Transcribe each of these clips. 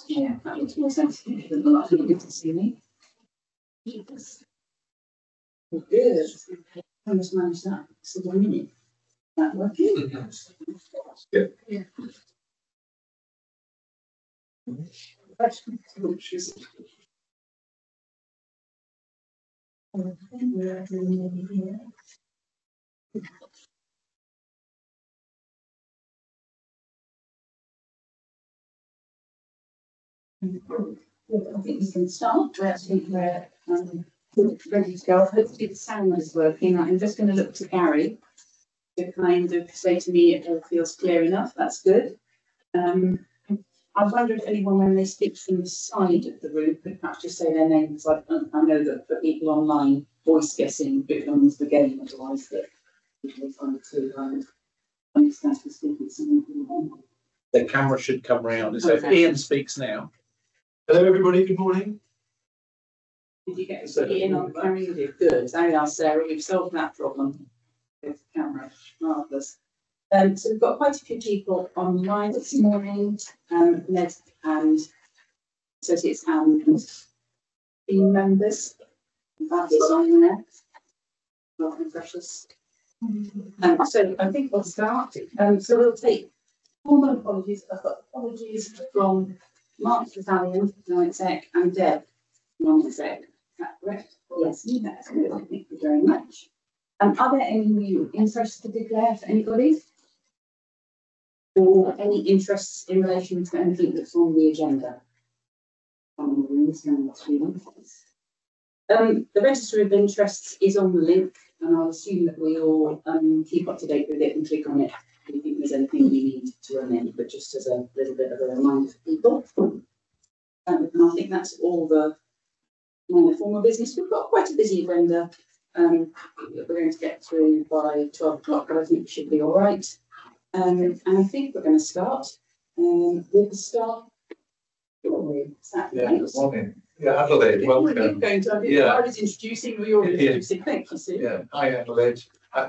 Yeah, that makes more sense to me than the last one. Good to see me. Yes. Good. I must manage that. So 1 minute. That working? Yeah. Yeah. I think we can start. I think we're ready to go. Hopefully the sound is working. I'm just going to look to Gary to kind of say to me it all feels clear enough. That's good. I wonder if anyone, when they speak from the side of the room, could perhaps just say their names. I know that for people online, voice guessing becomes the game, otherwise that people find to understand who's speaking. The camera should come round. So if Ian speaks now. Hello, everybody. Good morning. Did you get to see Ian on camera? You did. Good. There we are, Sarah. We've solved that problem with the camera. Marvellous. So we've got quite a few people online this morning, Ned and associates and team members. That is on there. Welcome, precious. So I think we'll start. So we'll take formal apologies. I've got apologies from Mark Italian, non-exec, and Deb, non-exec. Is that correct? Yes, that's good. Thank you very much. Are there any new interests to declare for anybody? Or any interests in relation to anything that's on the agenda? The register of interests is on the link, and I'll assume that we all keep up to date with it and click on it if you think there's anything we need to amend, but just as a little bit of a reminder for people. And I think that's all the formal business. We've got quite a busy agenda that we're going to get through by 12 o'clock, but I think we should be all right. And I think we're going to start with the staff. Yeah, good morning. Yeah, Adelaide, welcome. I was introducing, we were introducing. Thank you, Sue. Yeah, hi Adelaide.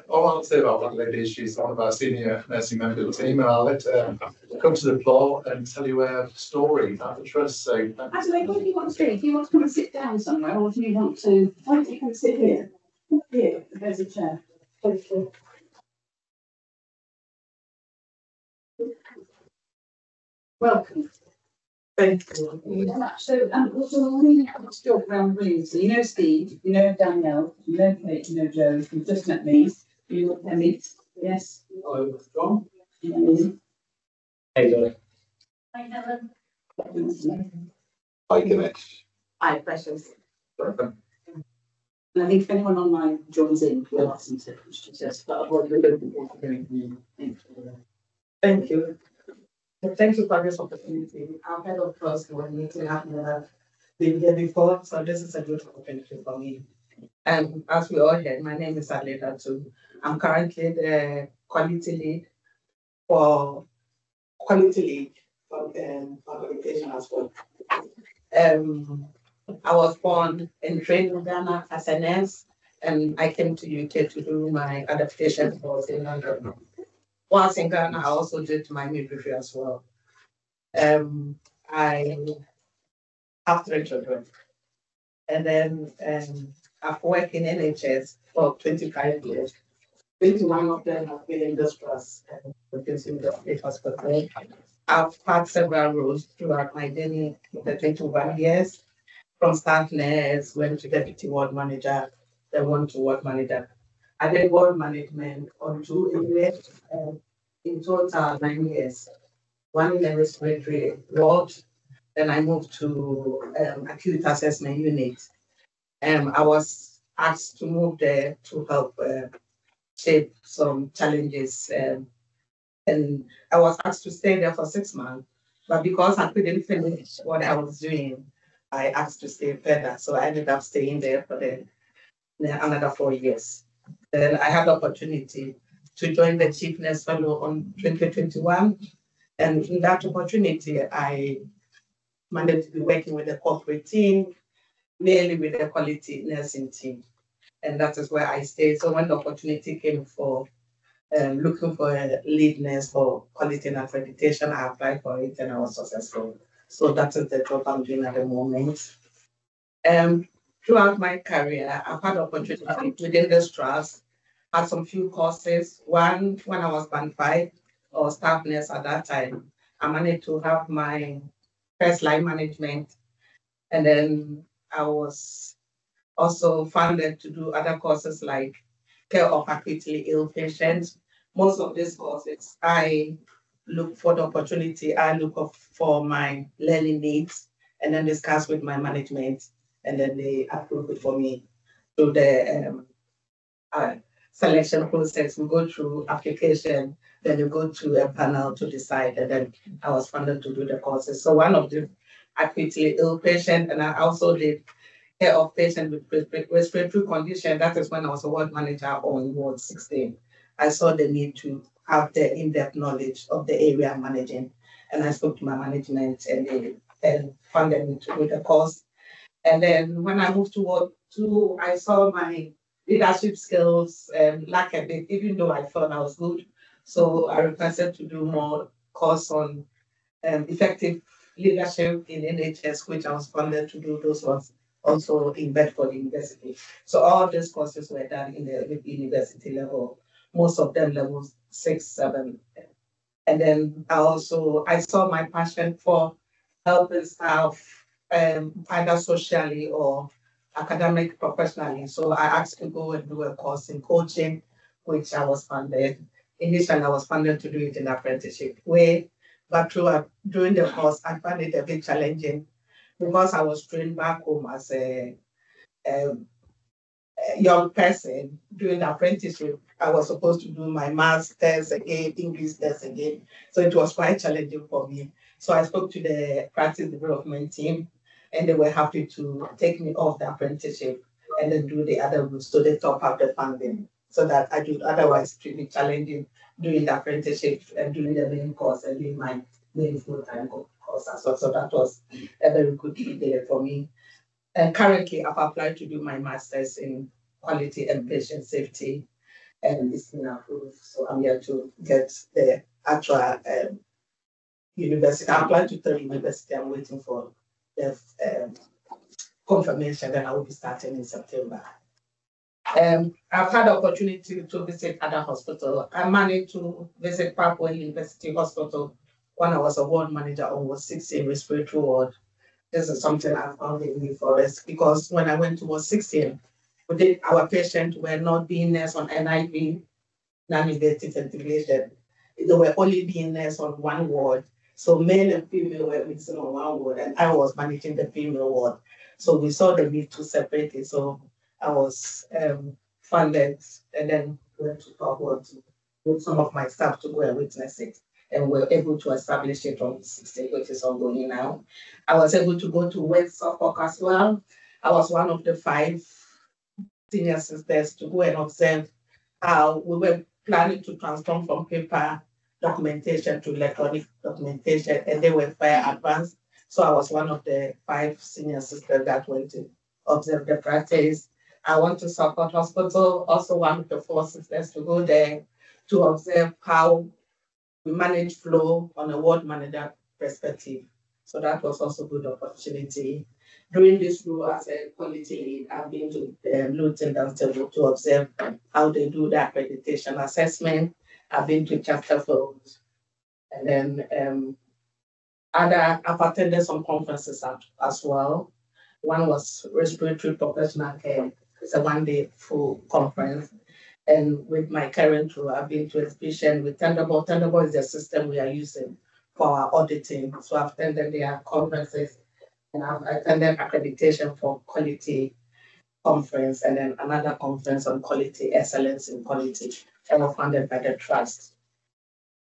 All I'll say about Adelaide is she's one of our senior nursing member of the team, and I'll let her come to the floor and tell you her story at the trust. So, Adelaide, what do you want to do? Do you want to come and sit down somewhere, or do you want to? Why don't you come and sit here? Here, there's a chair. Thank you. Welcome. Thank you. So, we'll really have to talk around the room. So, you know Steve, you know Danielle, you know Kate, you know Joe, you've just met me, you know Emmy. Yes. hello, John. Hey, Joe. Hi, Helen. Hi, Ganesh. Hi, Precious. Welcome. And I think if anyone online joins in, we'll ask them to just start. Thank you. Thank you for this opportunity. I'm head of trust when meeting. I've never been here before, so this is a good opportunity for me. And as we all heard, my name is Aleda too. I'm currently the quality lead for education as well. I was born and trained in Ghana as a nurse, and I came to UK to do my adaptation course in London. Once in Ghana, I also did my midwifery as well. I have 3 children, and then I've worked in NHS for 25 years. 21 of them have been in this trust, producing the state hospital. I've had several roles throughout my journey in the 21 years. From staff nurse, went to deputy ward manager, then went to ward manager. I did ward management on 2 areas, in total 9 years. 1 in the respiratory ward, then I moved to acute assessment unit. I was asked to move there to help shape some challenges, and I was asked to stay there for 6 months, but because I couldn't finish what I was doing, I asked to stay further. So I ended up staying there for another 4 years. Then I had the opportunity to join the Chief Nurse Fellow on 2021. And in that opportunity, I managed to be working with the corporate team, mainly with the quality nursing team. And that is where I stayed. So when the opportunity came for looking for a lead nurse for quality and accreditation, I applied for it and I was successful. So that is the job I'm doing at the moment. Throughout my career, I've had opportunity within this trust, had some few courses. One, when I was band 5 or staff nurse at that time, I managed to have my first line management. And then I was also funded to do other courses like care of acutely ill patients. Most of these courses, I look for the opportunity, I look for my learning needs and then discuss with my management, and then they approve it for me through the selection process. We go through application, then you go to a panel to decide, and then I was funded to do the courses. So one of the acutely ill patient, and I also did care of patient with respiratory condition. That is when I was a ward manager on Ward 16. I saw the need to have the in-depth knowledge of the area I'm managing. And I spoke to my management and they funded me to do the course. And then when I moved to Ward 2, I saw my leadership skills lack a bit, even though I thought I was good. So I requested to do more course on effective leadership in NHS, which I was funded to do those ones also in Bedford University. So all these courses were done in the university level, most of them levels 6, 7. And then I saw my passion for helping staff either socially or academic professionally. So I asked to go and do a course in coaching, which I was funded. Initially, I was funded to do it in apprenticeship way, but during the course, I found it a bit challenging because I was trained back home as a young person during the apprenticeship. I was supposed to do my maths test again, English test again. So it was quite challenging for me. So I spoke to the practice development team and they were happy to take me off the apprenticeship and then do the other routes. So they top up the funding so that I do. Otherwise, it would be challenging doing the apprenticeship and doing the main course and doing my main full-time course as well. So that was a very good idea for me. And currently, I've applied to do my master's in quality and patient safety, and it's been approved. So I'm here to get the actual university. I applied to 3 universities. I'm waiting for the confirmation. Then I will be starting in September. I've had the opportunity to visit other hospitals. I managed to visit Papua University Hospital when I was a ward manager on Ward 16 respiratory ward. This is something I found in New Forest because when I went to Ward 16, our patients were not being nursed on NIV, non-invasive ventilation. They were only being nursed on one ward. So male and female were mixing on one ward, and I was managing the female ward. So we saw the need to separate it. So I was funded and then went to Papua with some of my staff to go and witness it. And we were able to establish it on 16, which is ongoing now. I was able to go to West Suffolk as well. I was one of the 5 senior sisters to go and observe how we were planning to transform from paper documentation to electronic documentation, and they were far advanced. So I was one of the 5 senior sisters that went to observe the practice. I went to Suffolk Hospital, also one of the 4 sisters to go there to observe how we manage flow on a ward manager perspective. So that was also a good opportunity. During this role as a quality lead, I've been to Luton Dunstable to observe how they do the accreditation assessment. I've been to Chesterfield. And then I've attended some conferences as well. One was Respiratory Professional Care. It's a 1-day full conference. And with my current role, I've been to exhibition with Thunderbolt. Thunderbolt is the system we are using for our auditing. So I've attended their conferences and I've attended accreditation for quality conference and then another conference on quality excellence in quality, all funded by the trust.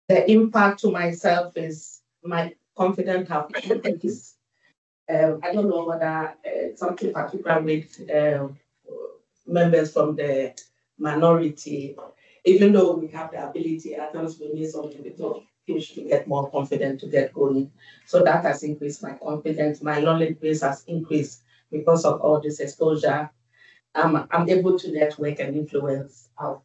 The impact to myself is my confidence have increased. I don't know whether something particular with members from the minority, even though we have the ability, at times we need something to push to get more confident to get going. So that has increased my confidence. My knowledge base has increased because of all this exposure. I'm able to network and influence. I've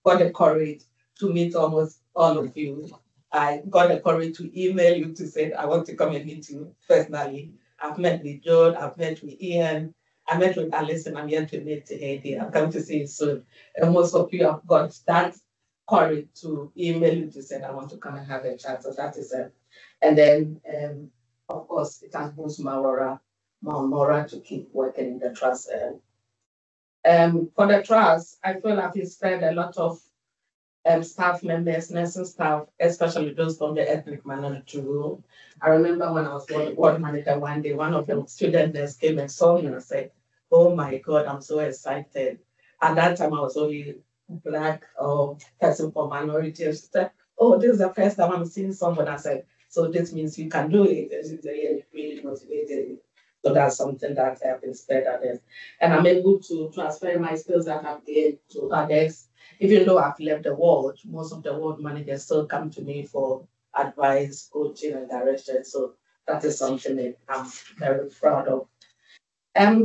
got the courage to meet almost all of you. I got the courage to email you to say I want to come and meet you personally. I've met with Joe, I've met with Ian, I met with Alice, and I'm here to meet Heidi. I'm coming to see you soon. And most of you have got that courage to email you to say I want to come and have a chat. So that is it. And then, of course, it has boost my moral to keep working in the trust. For the trust, I feel I've inspired a lot of staff members, nursing staff, especially those from the ethnic minority role. I remember when I was ward manager one day, one of the student nurses came and saw me and said, "Oh my God, I'm so excited." At that time, I was only Black or person from minority. She said, "Oh, this is the first time I'm seeing someone." I said, "So this means you can do it." And she's really motivated. So that's something that I've inspired others. And I'm able to transfer my skills that I've gained to others. Even though I've left the world, most of the world managers still come to me for advice, coaching, and direction. So that is something that I'm very proud of.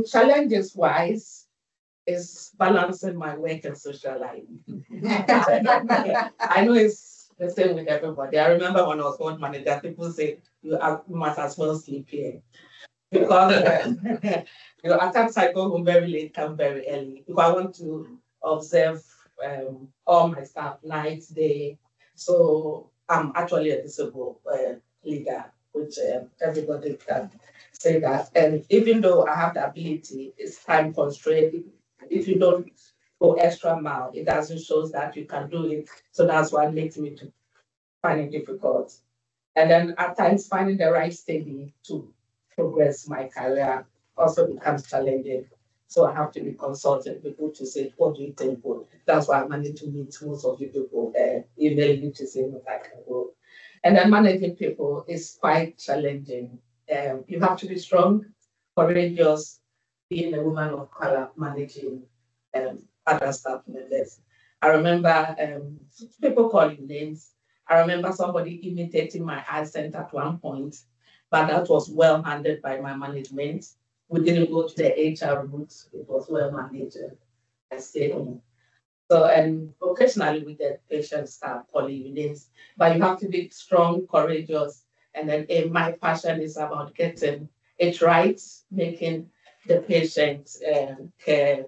Challenges wise is balancing my work and social life. I know it's the same with everybody. I remember when I was world manager, people say you must as well sleep here. Because at times I go home very late, come very early because I want to observe all my staff night, day. So I'm actually a disabled leader, which everybody can say that. And even though I have the ability, it's time constrained. If you don't go extra mile, it doesn't show that you can do it. So that's what makes me to find it difficult. And then at times finding the right steady to progress my career also becomes challenging. So I have to be consulting people to say, what do you think? That's why I managed to meet most of the people, email you to say what I can go. And then managing people is quite challenging. You have to be strong, courageous, being a woman of color, managing other staff members. I remember people calling names. I remember somebody imitating my accent at one point, but that was well handled by my management. We didn't go to the HR route, it was well managed. I stayed home. So, and occasionally we get patient staff calling you names, but you have to be strong, courageous. And then my passion is about getting it right, making the patient care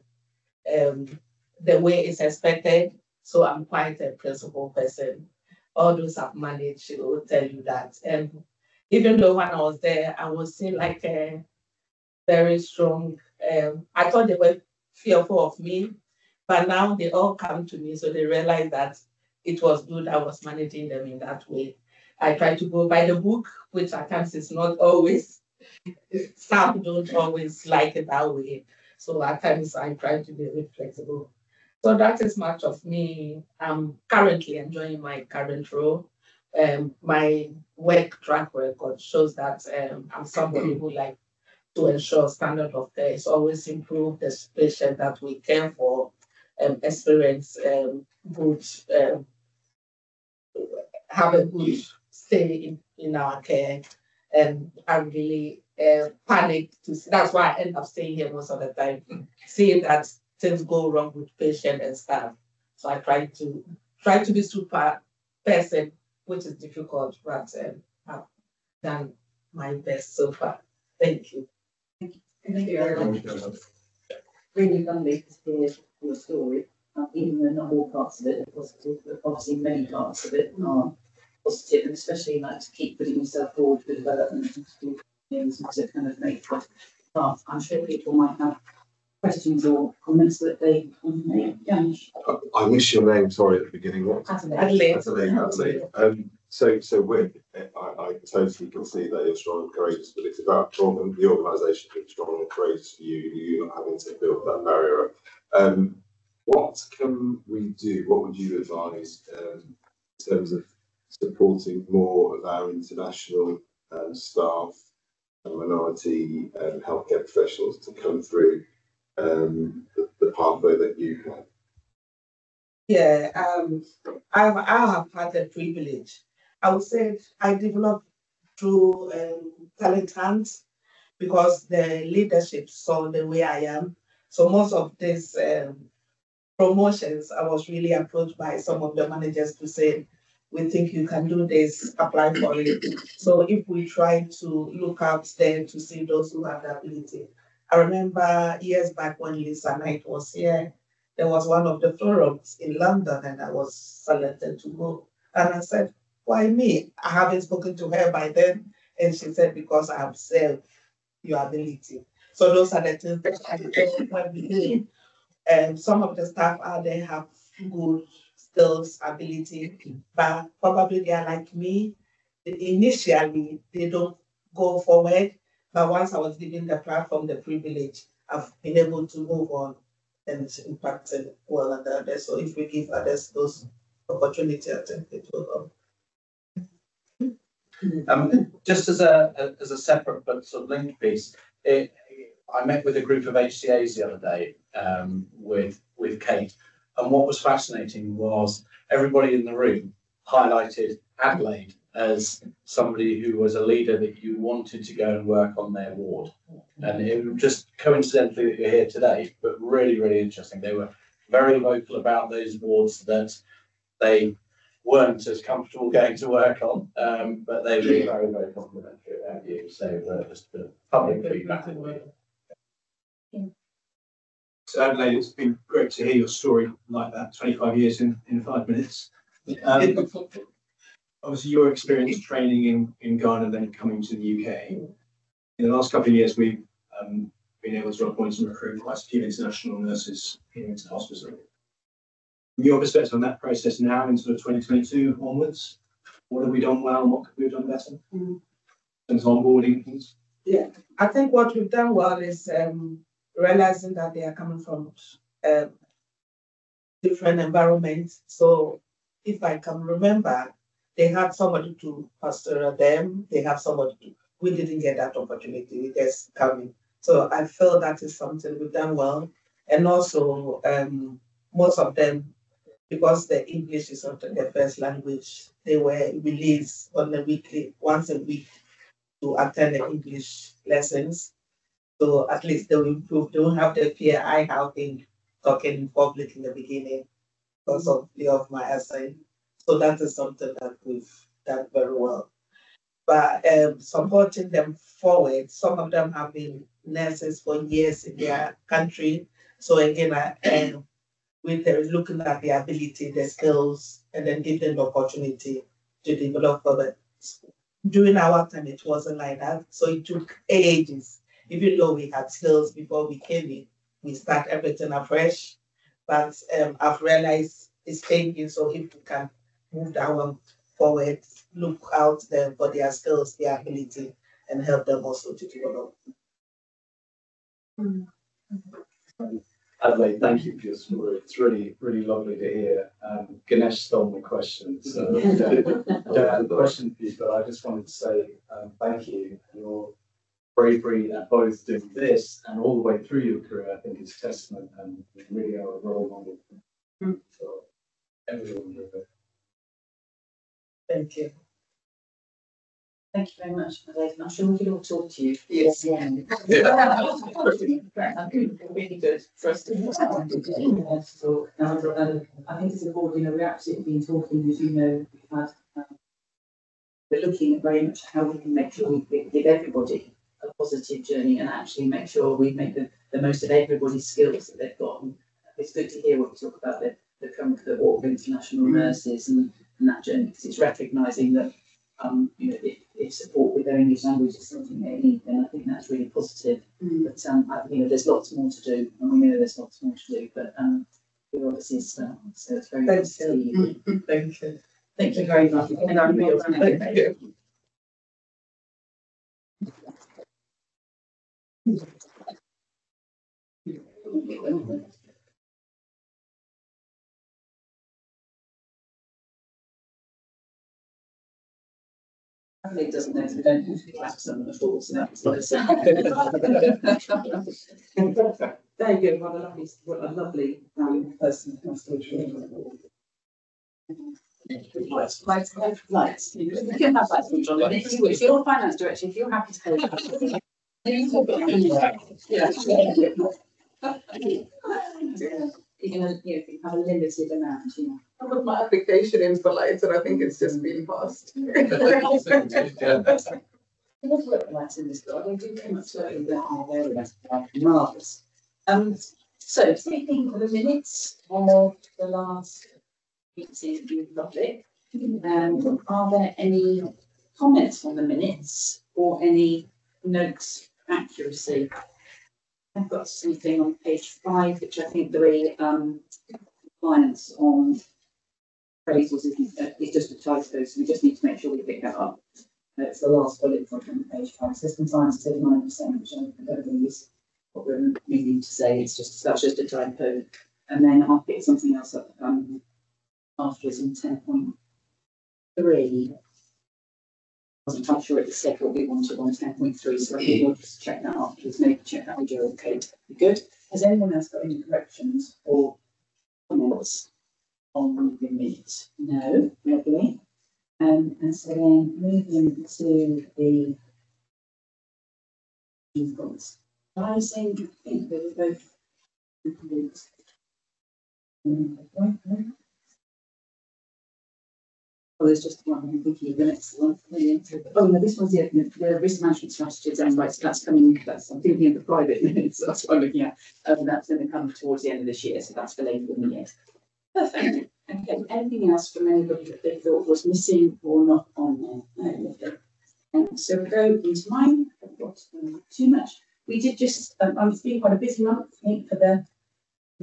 the way it's expected. So I'm quite a principled person. All those I've managed will tell you that. And even though when I was there, I was seen like a very strong. I thought they were fearful of me, but now they all come to me, so they realize that it was good I was managing them in that way. I try to go by the book, which at times is not always, some don't always like it that way. So at times I try to be a bit flexible. So that is much of me. I'm currently enjoying my current role. My work track record shows that I'm somebody who like to ensure standard of care is always improve the patient that we care for, experience good, have a good stay in our care. And I really panic to see. That's why I end up staying here most of the time, seeing that things go wrong with patient and staff. So I try to be super person, which is difficult, but I've done my best so far. Thank you. Thank you very much. Really lovely to hear your story, even though not all parts of it are positive, but obviously many parts of it are positive, and especially like to keep putting yourself forward for development and to do things and to kind of make the path. I'm sure people might have questions or comments that they want to make. Yeah. I missed your name, sorry, at the beginning. What? Adelaide. Adelaide. So with I totally can see that you're strong and courageous, but it's about the organisation being strong and courageous for you not having to build that barrier up. What can we do? What would you advise in terms of supporting more of our international staff and minority healthcare professionals to come through the pathway that you have? Yeah, I have had the privilege. I would say I developed through talent hunts because the leadership saw the way I am. So most of these promotions, I was really approached by some of the managers to say, we think you can do this, apply for it. So if we try to look out there to see those who have the ability. I remember years back when Lisa Knight was here, there was one of the forums in London and I was selected to go. And I said, why me? I haven't spoken to her by then. And she said, because I have served your ability. So those are the things that I do when we do. And some of the staff out there have good skills, ability, but probably they are like me. Initially, they don't go forward, but once I was given the platform, the privilege, I've been able to move on and it's impacted well and others. So if we give others those opportunities, I think it will help. Just as a separate but sort of linked piece, I met with a group of HCAs the other day with Kate, and what was fascinating was everybody in the room highlighted Adelaide as somebody who was a leader that you wanted to go and work on their ward. And it was just coincidentally that you're here today, but really, really interesting. They were very vocal about those wards that they weren't as comfortable going to work on, but they were very, very complimentary about you. So just the public feedback. So Adelaide, it's been great to hear your story like that, 25 years in 5 minutes. Obviously, your experience training in Ghana, then coming to the UK. In the last couple of years, we've been able to appoint and recruit quite a few international nurses here into the hospital. From your perspective on that process now, in sort of 2022 onwards, what have we done well and what could we have done better? In terms of onboarding things? Yeah, I think what we've done well is realizing that they are coming from different environments. So if I can remember, they had somebody to pastor them, they have somebody to, we didn't get that opportunity, we just coming. So I feel that is something we've done well. And also most of them, because the English is not their first language, they were released on a weekly, once a week to attend the English lessons. So at least they will improve. They won't have the fear I have in talking in public in the beginning because of fear of my accent. So that is something that we've done very well. But supporting them forward, some of them have been nurses for years in their country. So again, we're looking at the ability, the skills, and then give them the opportunity to develop further. During our time, it wasn't like that. So it took ages. Even though we had skills before we came in, we start everything afresh. But I've realized it's changing. So if we can move that one forward, look out there for their skills, their ability, and help them also to develop. Adelaide, thank you for your story. It's really, really lovely to hear. Ganesh stole my question, so I don't have a question for you, but I just wanted to say thank you. Your bravery at both doing this and all the way through your career, I think, is testament, and you really are a role model for everyone here. Thank you. Thank you very much, Adelaide. I'm sure we can all talk to you. Yes. Really good for us to talk. I think it's important, we absolutely been talking, as you know, we're looking at very much how we can make sure we give everybody a positive journey and actually make sure we make the most of everybody's skills that they've got. And it's good to hear what you talk about the comfort of international nurses and that journey, because it's recognising that if support with their English language is something they need, then I think that's really positive. But there's lots more to do, and we know there's lots more to do. But we're obviously a start, so it's very good to see you. Thank you. Thank you very much. Thank you. It doesn't know if we don't usually clap some of the falls, and that's nice. There you go. What a lovely, valuable person comes to lights. You can have that, John. If you're finance director, if you're happy to help. Yeah. you're gonna, you have a limited amount, I put my application in for lights and I think it's just been passed. It does work like in this book. I do come up slightly better than the rest. Marvellous. So taking the minutes of the last meeting in public, are there any comments on the minutes or any notes of accuracy? I've got something on page 5, which I think the way compliance on appraisals is just a typo, so we just need to make sure we pick that up. It's the last bullet point on page 5. It says compliance 39%, which I don't think is what we're meaning to say. It's just that's just a typo. And then I'll pick something else up afterwards in 10.3. I wasn't quite sure it said what we wanted on 10.3, so I think we'll just check that afterwards. Maybe check that with Joe. Okay, good. Has anyone else got any corrections or comments on the minutes? No, lovely. And so then moving to the rising, I think they were both. Oh, there's just one. I'm thinking of the next one. Oh no, this one's the risk management strategy. Right, so that's coming. I'm thinking of the private minutes. That's what I'm looking at. That's going to come towards the end of this year, so that's for later in the year. Perfect. Okay. Anything else from anybody that they thought was missing or not on there? No, lovely. So we'll go into mine. I've got too much. We did just. It's been quite a busy month, I think, for the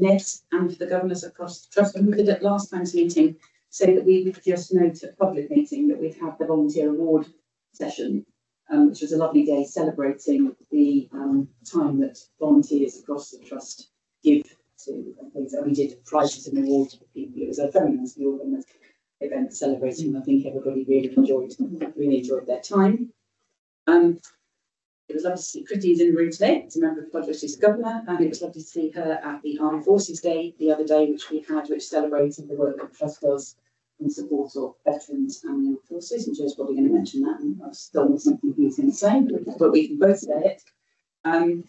NEDs and for the governors across the trust. And we did at last time's meeting say that we would just note at public meeting that we'd have the volunteer award session, which was a lovely day celebrating the time that volunteers across the trust give to things. And we did prizes and awards for people. It was a very nicely organised event celebrating. I think everybody really enjoyed their time. It was lovely to see Christie's in the room today as a member of Podgers, she's the governor, and it was lovely to see her at the Armed Forces Day the other day, which we had, which celebrated the work that the Trust does in support of veterans and the armed forces. And Joe's probably going to mention that, and I've stolen something he was going to say, but we can both say it. And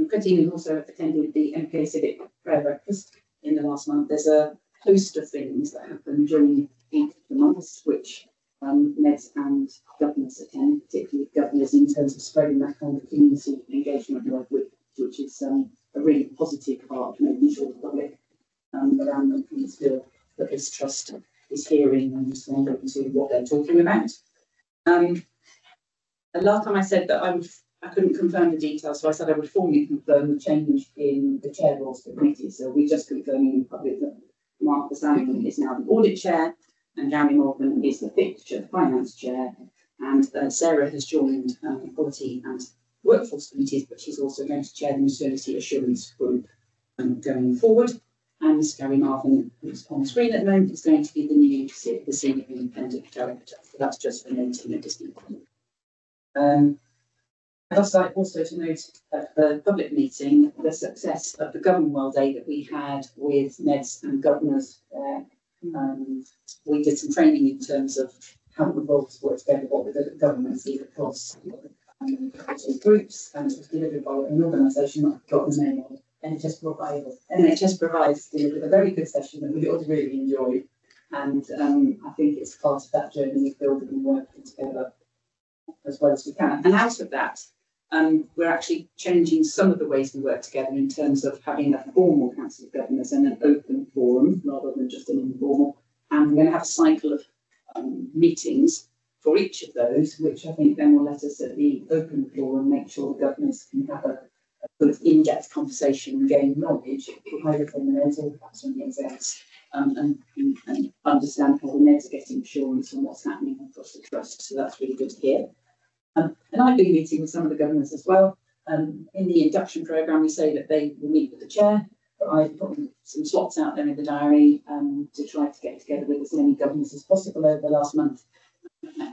Christine also attended the MK Civic Prayer Breakfast in the last month. There's a host of things that happen during each of the months, which NEDs and governors attend, particularly governors, in terms of spreading that kind of community engagement work, which is a really positive part of making sure the public around them can feel that this trust is hearing and responding to what they're talking about. And last time I said that I couldn't confirm the details, so I said I would formally confirm the change in the chair roles for the committee. So we're just confirming in public that Mark Bassanian is now the audit chair, and Gary Morgan is the fifth chair, the finance chair, and Sarah has joined quality and workforce committees, but she's also going to chair the maternity assurance group going forward. And Gary Marvin, who's on screen at the moment, is going to be the new senior independent director. So that's just for noting at this point. I'd also like to note at the public meeting the success of the Government Day that we had with NEDs and governors there. We did some training in terms of how the roles work together, what the government see across groups, and it was delivered by an organisation that I've got the name of, NHS Provides. NHS Provides delivered a very good session that we all really enjoyed, and I think it's part of that journey of building and working together as well as we can. And out of that, we're actually changing some of the ways we work together in terms of having a formal Council of Governors and an open forum rather than just an informal. And we're going to have a cycle of meetings for each of those, which I think then will let us at the open forum make sure the governors can have a good in-depth conversation and gain knowledge, either from the NEDs or perhaps from the execs, and understand how the NEDs are getting assurance on what's happening across the trust. So that's really good to hear. And I've been meeting with some of the governors as well. In the induction programme, we say that they will meet with the chair, but I've put some slots out there in the diary to try to get together with as many governors as possible over the last month.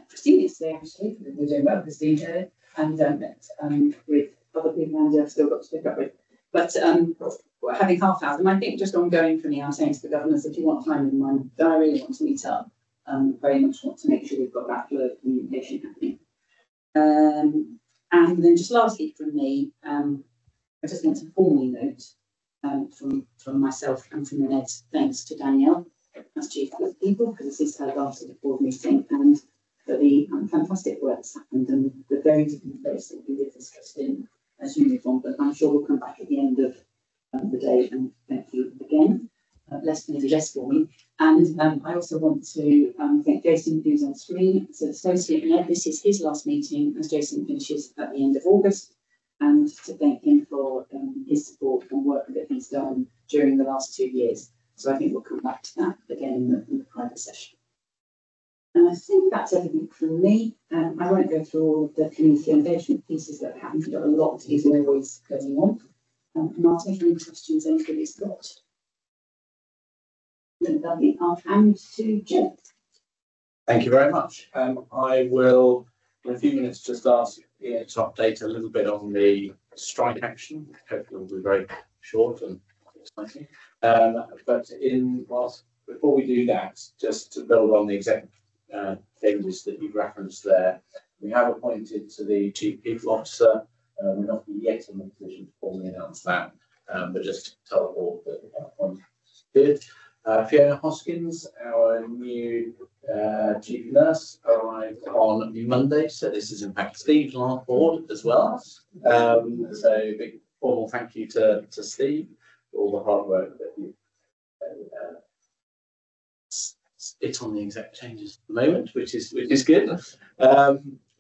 Christine yesterday, actually, we're doing well, Christine here, and met with other people and I've still got to pick up with. But we're having half hours, and I think just ongoing for me, I'm saying to the governors, if you want time in my diary, you want to meet up, very much want to make sure we've got that flow of communication happening. And then just lastly from me, I just want to formally note from myself and from the NEDs. Thanks to Danielle as Chief of People, because this is her last board meeting, and for the fantastic work that's happened and the very different place that we did discussed in as you move on. But I'm sure we'll come back at the end of the day and thank you again. Maybe less for me. And I also want to thank Jason, who's on screen. So Associate Ned, this is his last meeting as Jason finishes at the end of August, and to thank him for his support and work that he's done during the last 2 years. So I think we'll come back to that again in the private session. And I think that's everything from me. I won't go through all the community engagement pieces that haven't got a lot is always going on. And I'll take any questions anybody's got. Lovely. I'll hand to Jim. Thank you very much. I will, in a few minutes, just ask Ian to update a little bit on the strike action. Hopefully, it will be very short and exciting. But before we do that, just to build on the exec changes that you've referenced there, we have appointed to the Chief People Officer. We're not yet in the position to formally announce that, but just to tell the board that that appointment is good. Fiona Hoskins, our new chief nurse, arrived on Monday, so this is in fact Steve's last board as well. So big formal thank you to Steve for all the hard work that you. It's on the exec changes at the moment, which is good.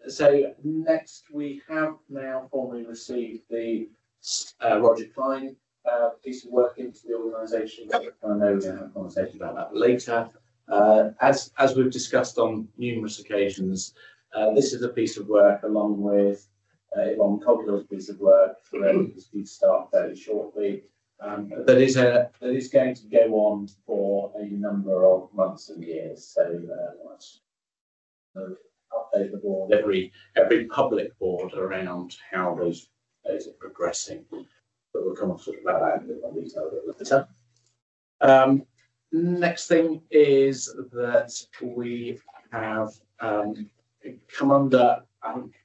So next we have now formally received the Roger Klein piece of work into the organisation. I know we're going to have a conversation about that later. As we've discussed on numerous occasions, this is a piece of work along with Yvonne Coghill's piece of work is due to start fairly shortly. That is going to go on for a number of months and years. So update the board, every public board around how those are progressing. But we'll come on to talk about that in a bit more detail a bit later. Next thing is that we have come under,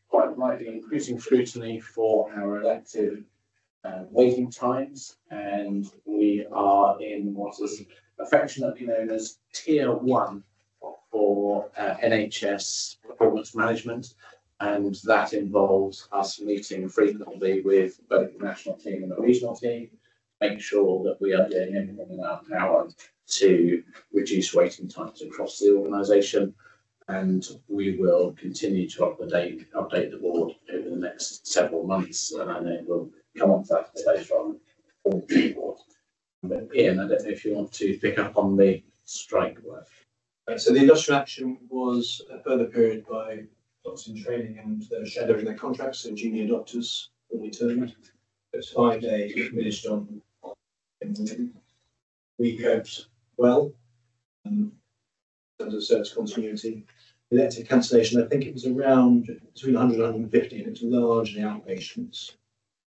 quite rightly, increasing scrutiny for our elective waiting times, and we are in what is affectionately known as Tier 1 for NHS performance management, and that involves us meeting frequently with both the national team and the regional team, make sure that we are doing everything in our power to reduce waiting times across the organisation, and we will continue to update the board over the next several months, and I know we'll come on to that later on the board. But Ian, I don't know if you want to pick up on the strike work. So the industrial action was a further period by doctors in training and shadowing their contracts, so junior doctors will be termed. It's 5 days finished on. We coped well in terms of service continuity. Elective cancellation, I think it was around between 100 and 150, and it was largely outpatients.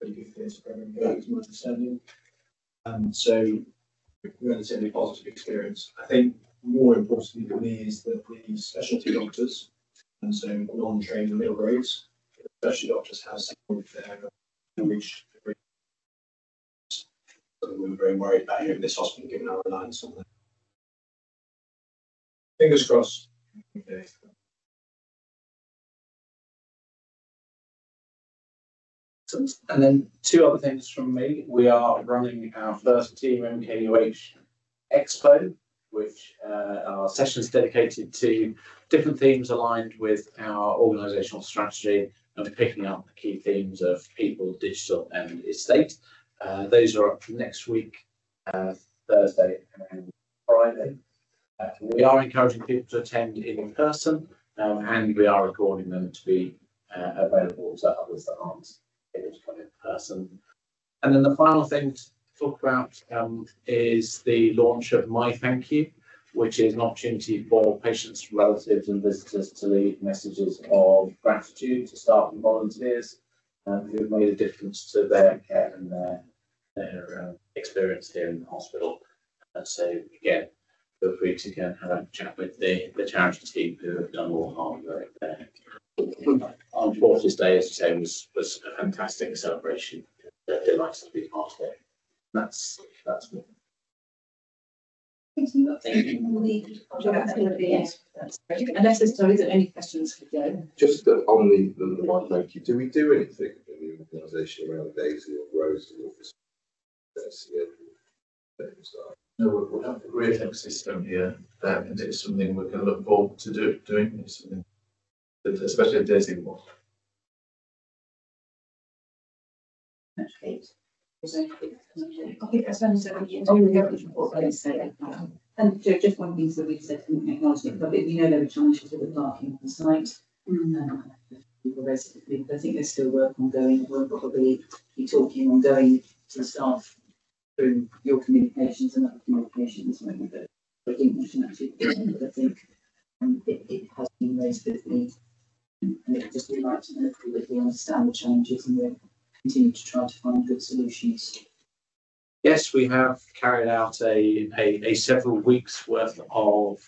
Pretty good theatre program going, is my understanding. So relatively positive experience. I think more importantly for me is that the specialty doctors, and so non-trained middle grades, specialty doctors have some their reach. So we were very worried about here in this hospital, given our reliance on them. Fingers crossed. Okay. And then 2 other things from me. We are running our first Team MKUH Expo, which are sessions dedicated to different themes aligned with our organisational strategy and picking up the key themes of people, digital and estate. Those are up next week, Thursday and Friday. We are encouraging people to attend in person, and we are recording them to be available to others that aren't able to come in person. And then the final thing to talk about is the launch of My Thank You, which is an opportunity for patients, relatives and visitors to leave messages of gratitude to staff and volunteers who have made a difference to their care and their experience here in the hospital. So again, feel free to go and have a chat with the charity team who have done all the hard work there. On Fortis Day, as you say, was a fantastic celebration. Delighted to be part of it. That's what. Thank you. Yes, that's great. Unless there's any questions for Joe. Just on the one, thank you. Do we do anything in the organisation around Daisy or Rose or office? No, we have a great system here, and it's something we can look forward to doing. It's something that, especially a Daisy one. I think that's only and just one thing that we've said, acknowledged it, but we know there are challenges with the parking on the site. People basically, I think there's still work ongoing. We'll probably be talking ongoing to the staff through your communications and other communications. Maybe, but I didn't mention actually, but I think it has been raised with me, and it just be like to know that we understand the challenges and we'll continue to try to find good solutions. Yes, we have carried out a several weeks worth of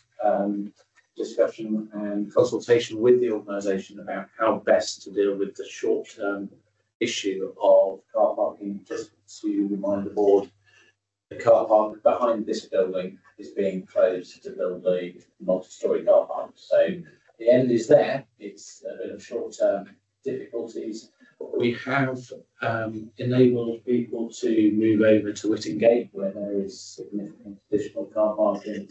discussion and consultation with the organisation about how best to deal with the short-term issue of car parking. Just to remind the board, the car park behind this building is being closed to build a multi-storey car park. So the end is there. It's a bit of short-term difficulties. We have enabled people to move over to Whittingate where there is significant additional car parking.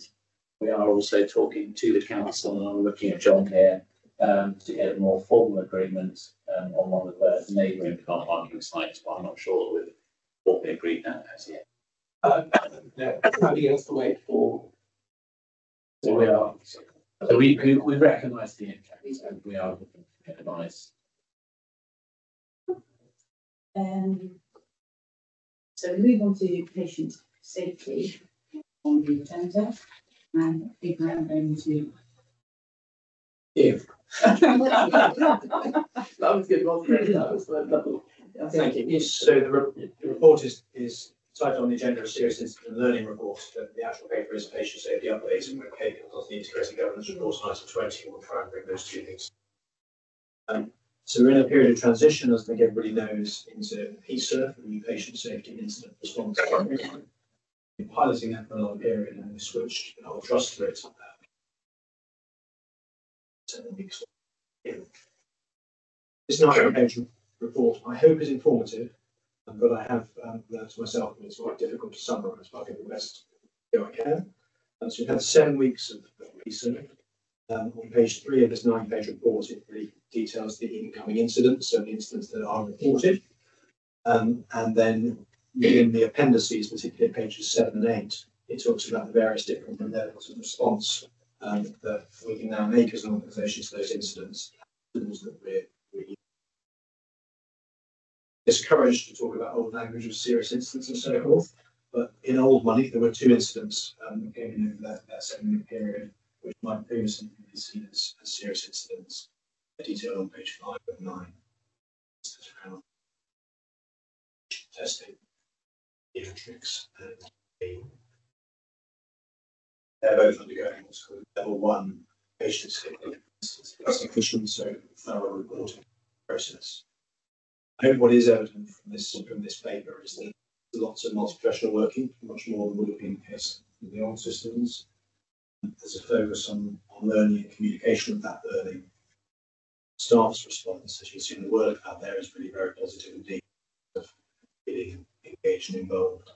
We are also talking to the council, and I'm looking at John here, to get a more formal agreement on one of the neighbouring car parking sites, but I'm not sure with what we agreed that as yet. Nobody has to wait for. So we are. So we recognise the impact, and we are looking at advice. So we move on to patient safety on the agenda, and people are going to. Yeah. That was good, wasn't it? That was wonderful. Thank you. Yes, so the report is titled on the agenda of serious incident learning report. The actual paper is patient safety updates, and we're taking on the integrated governance report on item 20. We'll try and bring those two things. So we're in a period of transition, as I think everybody knows, into PSIRF, the new patient safety incident response. We've been piloting that for a long period, and we switched our trust to it 7 weeks. This 9-page report, I hope, is informative, but I have learned to myself that it's quite difficult to summarise, but I think the best go I can. So we've had 7 weeks of PSIRF. On page 3 of this 9-page report, it really details the incoming incidents, so the incidents that are reported. And then within the appendices, particularly pages 7 and 8, it talks about the various different levels of response that we can now make as an organisation to those incidents. That we're discouraged to talk about old language of serious incidents and so forth, but in old money, there were 2 incidents that came in over that 7-week period, which might previously be seen as serious incidents. Detailed on page 5 and 9. Testing, pediatrics, and they're both undergoing what's called level 1 patient safety investigation, so thorough reporting process. I hope what is evident from this paper is that there's lots of multi-professional working, much more than would have been the case in the old systems. There's a focus on learning and communication of that learning. Staff's response, as you see in the word out there, is really very positive indeed, of feeling engaged and involved.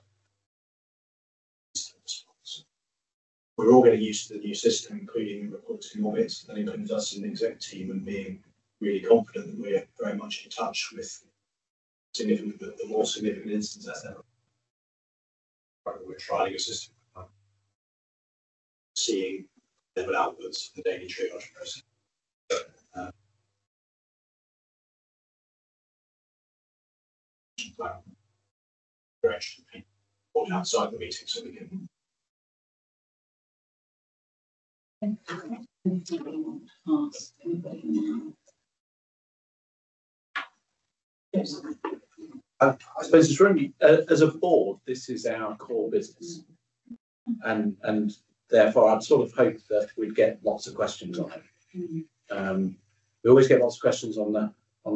We're all getting used to the new system, including reporting audits. That includes us in the exec team, and being really confident that we're very much in touch with the more significant instances ever. We're trialing a system, seeing level outputs of the daily triage process. Direction report outside the meeting so we can. I suppose it's really, as a board, this is our core business, and therefore I'd sort of hope that we'd get lots of questions on it. We always get lots of questions on the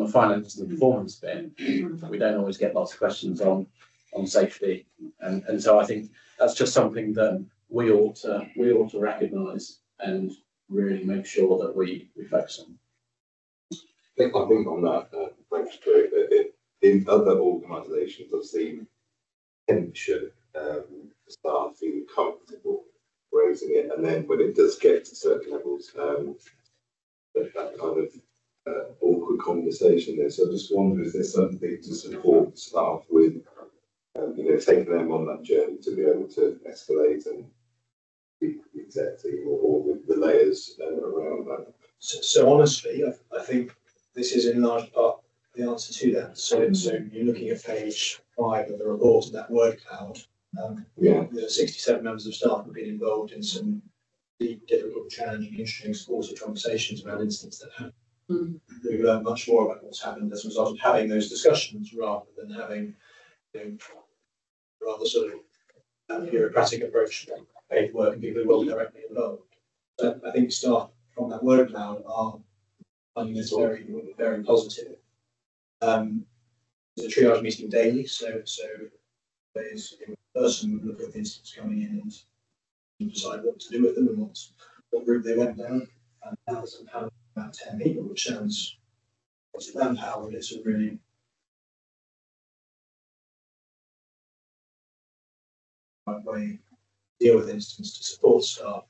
finance and the performance bit. We don't always get lots of questions on on safety, and so I think that's just something that we ought to recognise and really make sure that we focus on. I think on that, thanks, Joe, in other organisations, I've seen tension, staff feeling comfortable raising it, and then when it does get to certain levels, that kind of awkward conversation there. So I just wonder, is there something to support staff with, taking them on that journey to be able to escalate and be the exec team or with the layers around that? So honestly, I think this is in large part the answer to that. So you're looking at page 5 of the report and that word cloud. The 67 members of staff have been involved in some deep, difficult, challenging, interesting, supportive conversations around incidents that happen. We've learned much more about what's happened as a result of having those discussions rather than having rather sort of bureaucratic approach to paperwork and people who will directly involved. So I think staff from that word cloud are finding this very, very positive. The triage meeting daily, so there's a person would look at the incidents coming in and decide what to do with them and what route they went down. And now there's about 10 people, which sounds lots of manpower, but it's a really right way to deal with incidents to support staff.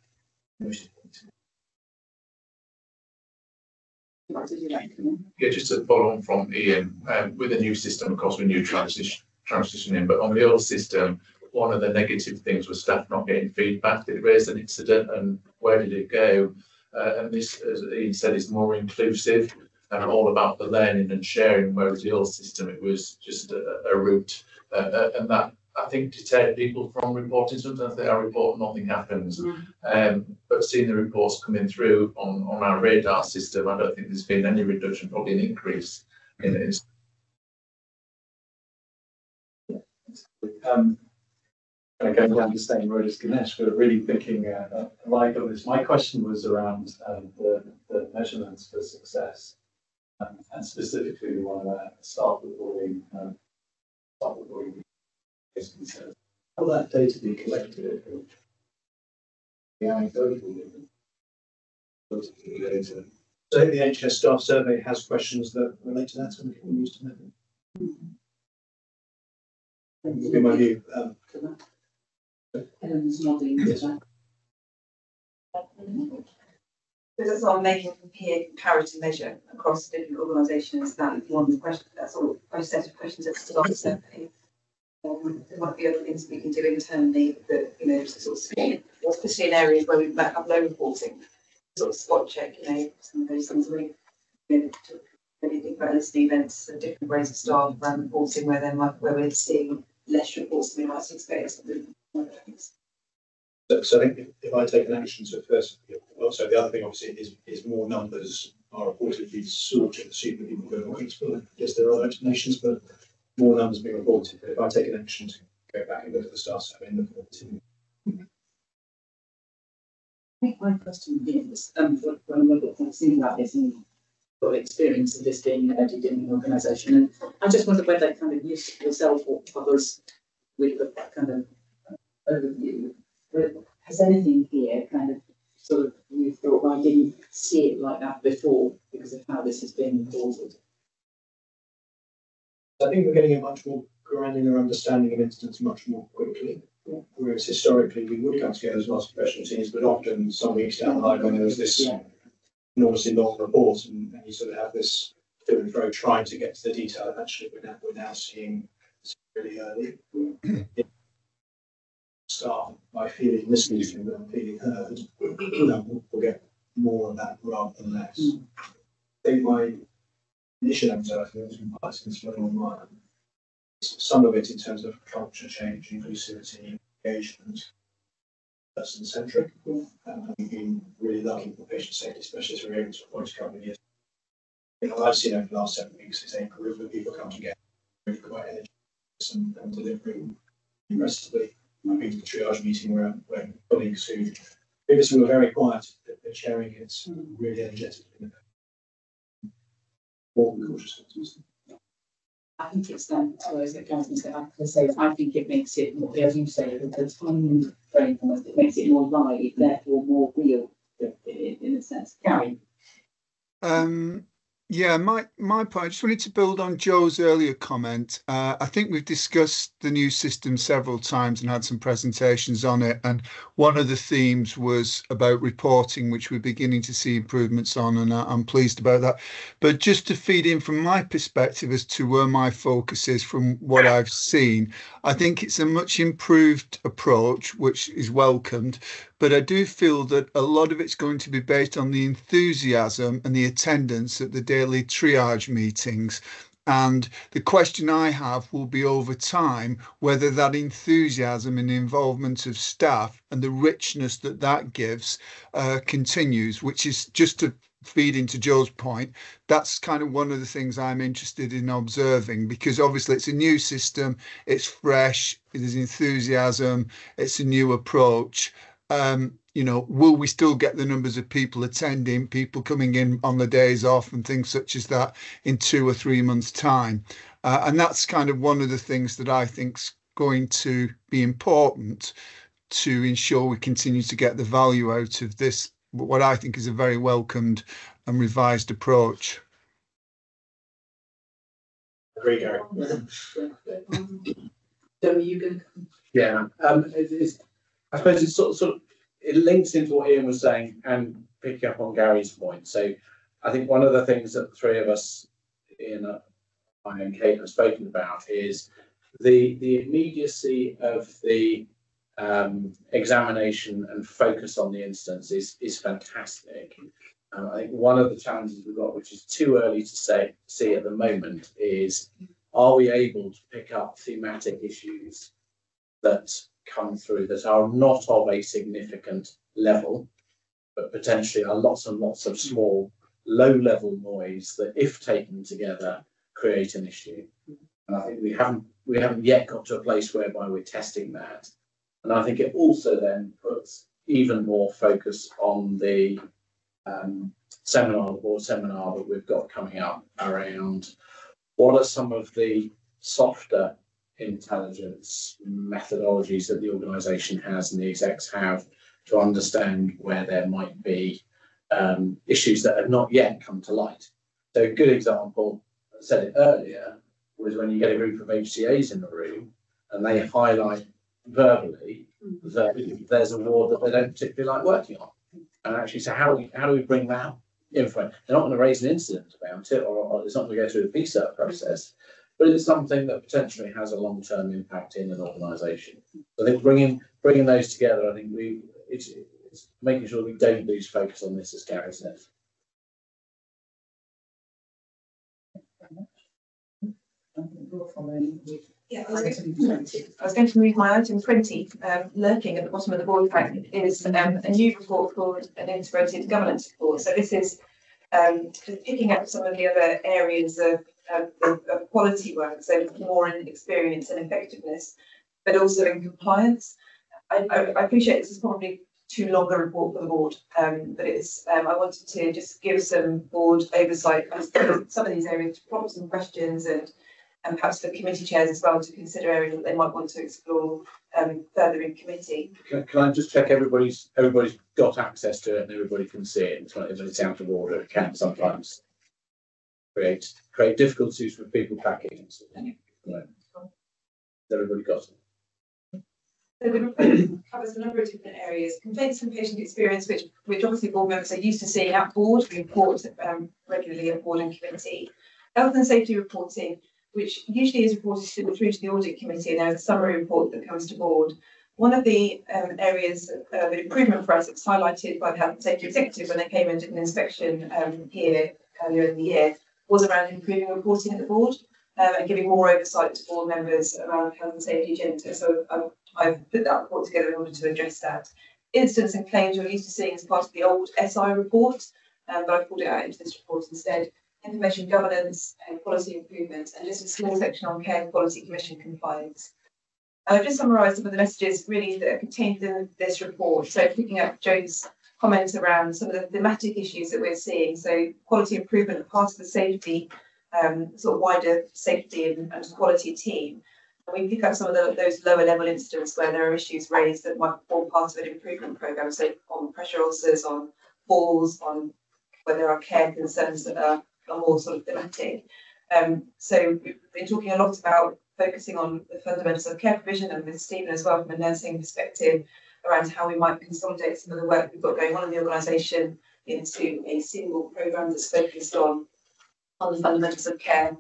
Yeah, just to follow on from Ian, with the new system, of course, we knew transitioning, but on the old system, one of the negative things was staff not getting feedback. It raised an incident, and where did it go? And this, as Ian said, is more inclusive and all about the learning and sharing, whereas the old system, it was just a route. And that, I think, deterred people from reporting. Sometimes they are reporting, nothing happens. But seeing the reports coming through on our radar system, I don't think there's been any reduction, probably an increase in it. Kind of going down the same road as Ganesh, but really thinking alike on this. My question was around the measurements for success, and specifically the one about staff reporting. How that data be collected? So the NHS staff survey has questions that relate to that, so we can use to know them. In my view, Helen's nodding. Yes. Because on making a peer comparison measure across different organisations, that one of the questions, that's all a set of questions that's still on the survey. There might be other things we can do internally that, to sort of, especially in areas where we might have low reporting, sort of spot check, some of those things we, when you think about listening events and different ways of staff around reporting where we're seeing less reports than we might expect. So I think if I take an action to first, also the other thing obviously is more numbers are reportedly sorted, assuming people go right. Well, I guess there are other explanations, but more numbers being reported. But if I take an action to go back and look at the staff survey and look at the I think my question is, when we're thinking about this and got experience of this being embedded in an organisation, and I just wonder whether they kind of use yourself or others with that kind of overview. Has anything here kind of sort of you thought, well, I didn't see it like that before because of how this has been reported? I think we're getting a much more granular understanding of incidents much more quickly. Whereas historically we would come together as lots professional teams, but often some weeks down the line when there was this enormously long report and you sort of have this to and fro trying to get to the detail. Actually, we're now seeing really early staff by feeling listened to and feeling heard. We'll get more of that rather than less. I think my initial anxiety was passing slow online. Some of it in terms of culture change, inclusivity, engagement, person-centric. Having been really lucky for patient safety specialists, we're able to appoint a couple of years. I've seen over the last 7 weeks is a group of people come together, quite energized and delivering aggressively. I've been to the triage meeting where colleagues who previously were very quiet, they're sharing it really energetically. More cautious. I think it's to those that Gavin said, I say that I think it makes it more, as you say, the time frame almost, it makes it more live, therefore more real in a sense. Gary. Yeah, my point, I just wanted to build on Joe's earlier comment. I think we've discussed the new system several times and had some presentations on it. And one of the themes was about reporting, which we're beginning to see improvements on, and I'm pleased about that. But just to feed in from my perspective as to where my focus is from what I've seen, I think it's a much improved approach, which is welcomed. But I do feel that a lot of it's going to be based on the enthusiasm and the attendance at the daily triage meetings. And the question I have will be over time whether that enthusiasm and involvement of staff and the richness that that gives continues, which is just to feed into Joe's point. That's kind of one of the things I'm interested in observing, because obviously it's a new system, it's fresh, there's enthusiasm, it's a new approach. Will we still get the numbers of people attending, people coming in on the days off and things such as that in 2 or 3 months' time? And that's kind of one of the things that I think's going to be important to ensure we continue to get the value out of this, what I think is a very welcomed and revised approach. Agree, Gary. So are you going to? Yeah, I suppose it's sort of it links into what Ian was saying and picking up on Gary's point. So I think one of the things that the three of us, Ian, I and Kate, have spoken about is the immediacy of the examination and focus on the instance is fantastic. I think one of the challenges we've got, which is too early to see at the moment, is are we able to pick up thematic issues that come through that are not of a significant level, but potentially are lots and lots of small, low-level noise that, if taken together, create an issue. And I think we haven't yet got to a place whereby we're testing that. And I think it also then puts even more focus on the board seminar that we've got coming up around what are some of the softer intelligence methodologies that the organisation has and the execs have to understand where there might be issues that have not yet come to light. So a good example, I said it earlier, was when you get a group of HCAs in the room and they highlight verbally that there's a ward that they don't particularly like working on. And actually, so how do we bring that info? They're not going to raise an incident about it, or it's not going to go through the PSERT process. But it's something that potentially has a long-term impact in an organisation. So I think bringing those together, I think it's making sure we don't lose focus on this, as Gary said. Yeah, I was going to move my item 20, lurking at the bottom of the board pack is a new report called an integrated governance report. So this is picking up some of the other areas of quality work, so more in experience and effectiveness, but also in compliance. I appreciate this is probably too long a report for the board, but it's I wanted to just give some board oversight as to some of these areas, prompt some questions and perhaps for committee chairs as well to consider areas that they might want to explore further in committee. Can I just check everybody's got access to it and everybody can see it? If it's out of order, it can sometimes create difficulties with people packing. Right. Everybody got it. So the report covers a number of different areas: complaints and patient experience, which obviously board members are used to seeing at board. We report regularly at board and committee. Health and safety reporting, which usually is reported through to the audit committee, and there's a summary report that comes to board. One of the areas of improvement for us that's highlighted by the Health and Safety Executive when they came and did an inspection here earlier in the year was around improving reporting at the board and giving more oversight to board members around health and safety agenda. So I've put that report together in order to address that. Incidents and claims you're used to seeing as part of the old SI report, but I've pulled it out into this report instead. Information governance and quality improvement, and just a small section on Care and Quality Commission compliance. I've just summarised some of the messages really that are contained in this report. So picking up Joe's comments around some of the thematic issues that we're seeing. So quality improvement, part of the safety sort of wider safety and quality team. And we pick up some of those lower level incidents where there are issues raised that might form part of an improvement programme, so on pressure ulcers, on falls, on where there are care concerns that are more sort of thematic. So we've been talking a lot about focusing on the fundamentals of care provision, and with Stephen as well from a nursing perspective around how we might consolidate some of the work we've got going on in the organisation into a single programme that's focused on the fundamentals of care.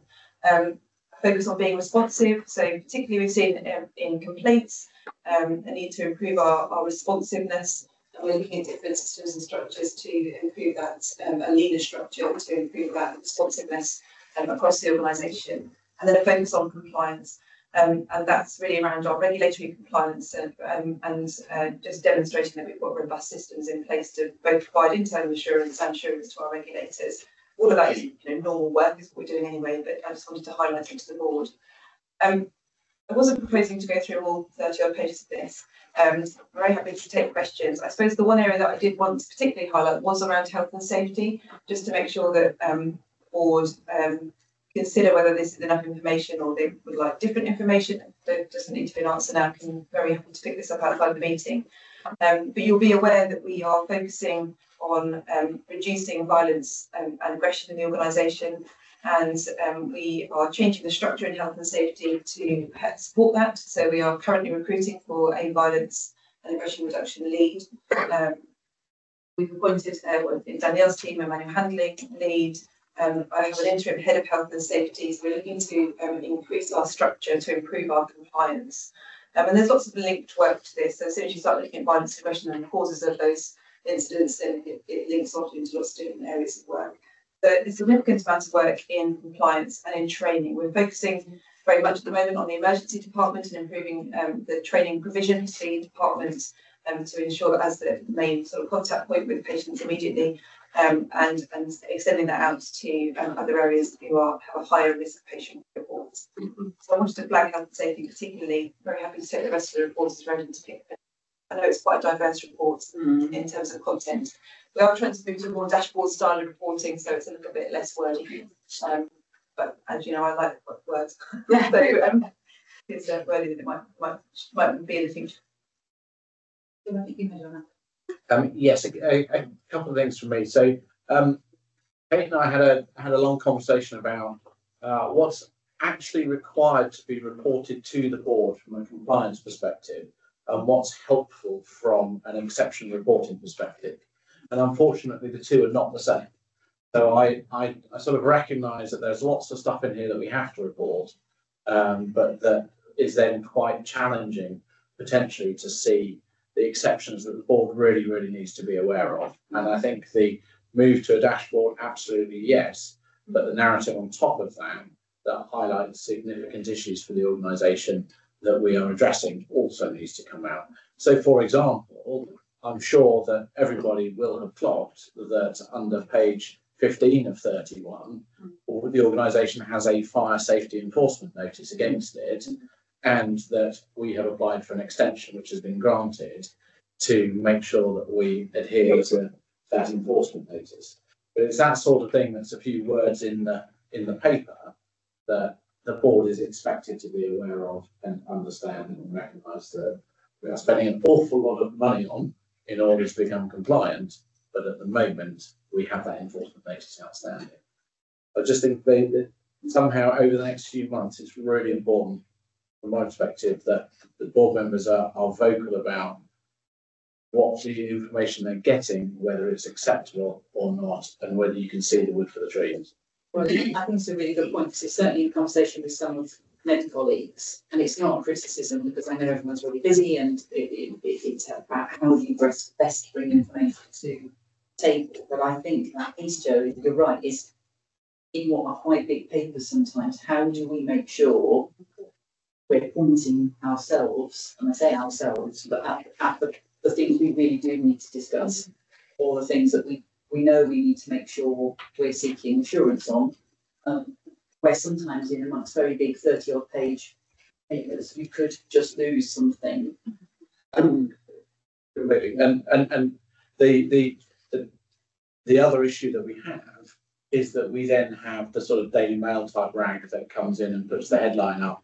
Focus on being responsive. So particularly we've seen in complaints a need to improve our responsiveness. And we're looking at different systems and structures to improve that, a leaner structure to improve that responsiveness across the organisation. And then a focus on compliance. And that's really around our regulatory compliance and just demonstrating that we've got robust systems in place to both provide internal assurance and assurance to our regulators. All of that is, normal work, is what we're doing anyway, but I just wanted to highlight it to the board. I wasn't proposing to go through all 30 odd pages of this. I'm very happy to take questions. I suppose the one area that I did want to particularly highlight was around health and safety, just to make sure that board consider whether this is enough information or they would like different information. There doesn't need to be an answer now. I'm very happy to pick this up outside the meeting. But you'll be aware that we are focusing on reducing violence and aggression in the organisation, and we are changing the structure in health and safety to support that. So we are currently recruiting for a violence and aggression reduction lead. We've appointed in Danielle's team a manual handling lead. I have an interim head of health and safety, so we're looking to increase our structure to improve our compliance. And there's lots of linked work to this. So as soon as you start looking at violence, aggression and the causes of those incidents, then it links off into lots of different areas of work. But there's a significant amount of work in compliance and in training. We're focusing very much at the moment on the emergency department and improving the training provision to the department to ensure that as the main sort of contact point with patients immediately, and extending that out to other areas who have a higher risk of patient reports. So I wanted to flag health and safety particularly. Very happy to take the rest of the reports as relevant to pick. I know it's quite a diverse report in terms of content. We are trying to move to a more dashboard style of reporting, so it's a little bit less wordy. But as you know, I like words. So it's wordy that it might be in the future. I think you may want to. Yes, a couple of things from me. So, Kate and I had a long conversation about what's actually required to be reported to the board from a compliance perspective, and what's helpful from an exception reporting perspective. And unfortunately, the two are not the same. So I sort of recognise that there's lots of stuff in here that we have to report, but that is then quite challenging potentially to see the exceptions that the board really needs to be aware of. And I think the move to a dashboard, absolutely yes, but the narrative on top of that highlights significant issues for the organisation that we are addressing also needs to come out. So, for example, I'm sure that everybody will have clocked that under page 15 of 31, the organisation has a fire safety enforcement notice against it, and that we have applied for an extension which has been granted to make sure that we adhere to that enforcement notice. But it's that sort of thing that's a few words in the paper that the board is expected to be aware of and understand and recognise that we are spending an awful lot of money on in order to become compliant, but at the moment we have that enforcement notice outstanding. I just think that somehow over the next few months it's really important from my perspective that the board members are vocal about what the information they're getting, whether it's acceptable or not, and whether you can see the wood for the trees. Well, I think it's a really good point, because it's certainly in conversation with some of Ned's colleagues, and it's not a criticism, because I know everyone's really busy, and it's about how do you best bring information to the table. But I think that piece, Joe, you're right, is in what are quite big papers sometimes. How do we make sure we're pointing ourselves, and I say ourselves, but at the things we really do need to discuss, or the things that we know we need to make sure we're seeking assurance on, where sometimes in amongst very big 30-odd page papers, you could just lose something. And the other issue that we have is that we then have the sort of Daily Mail type rag that comes in and puts the headline up.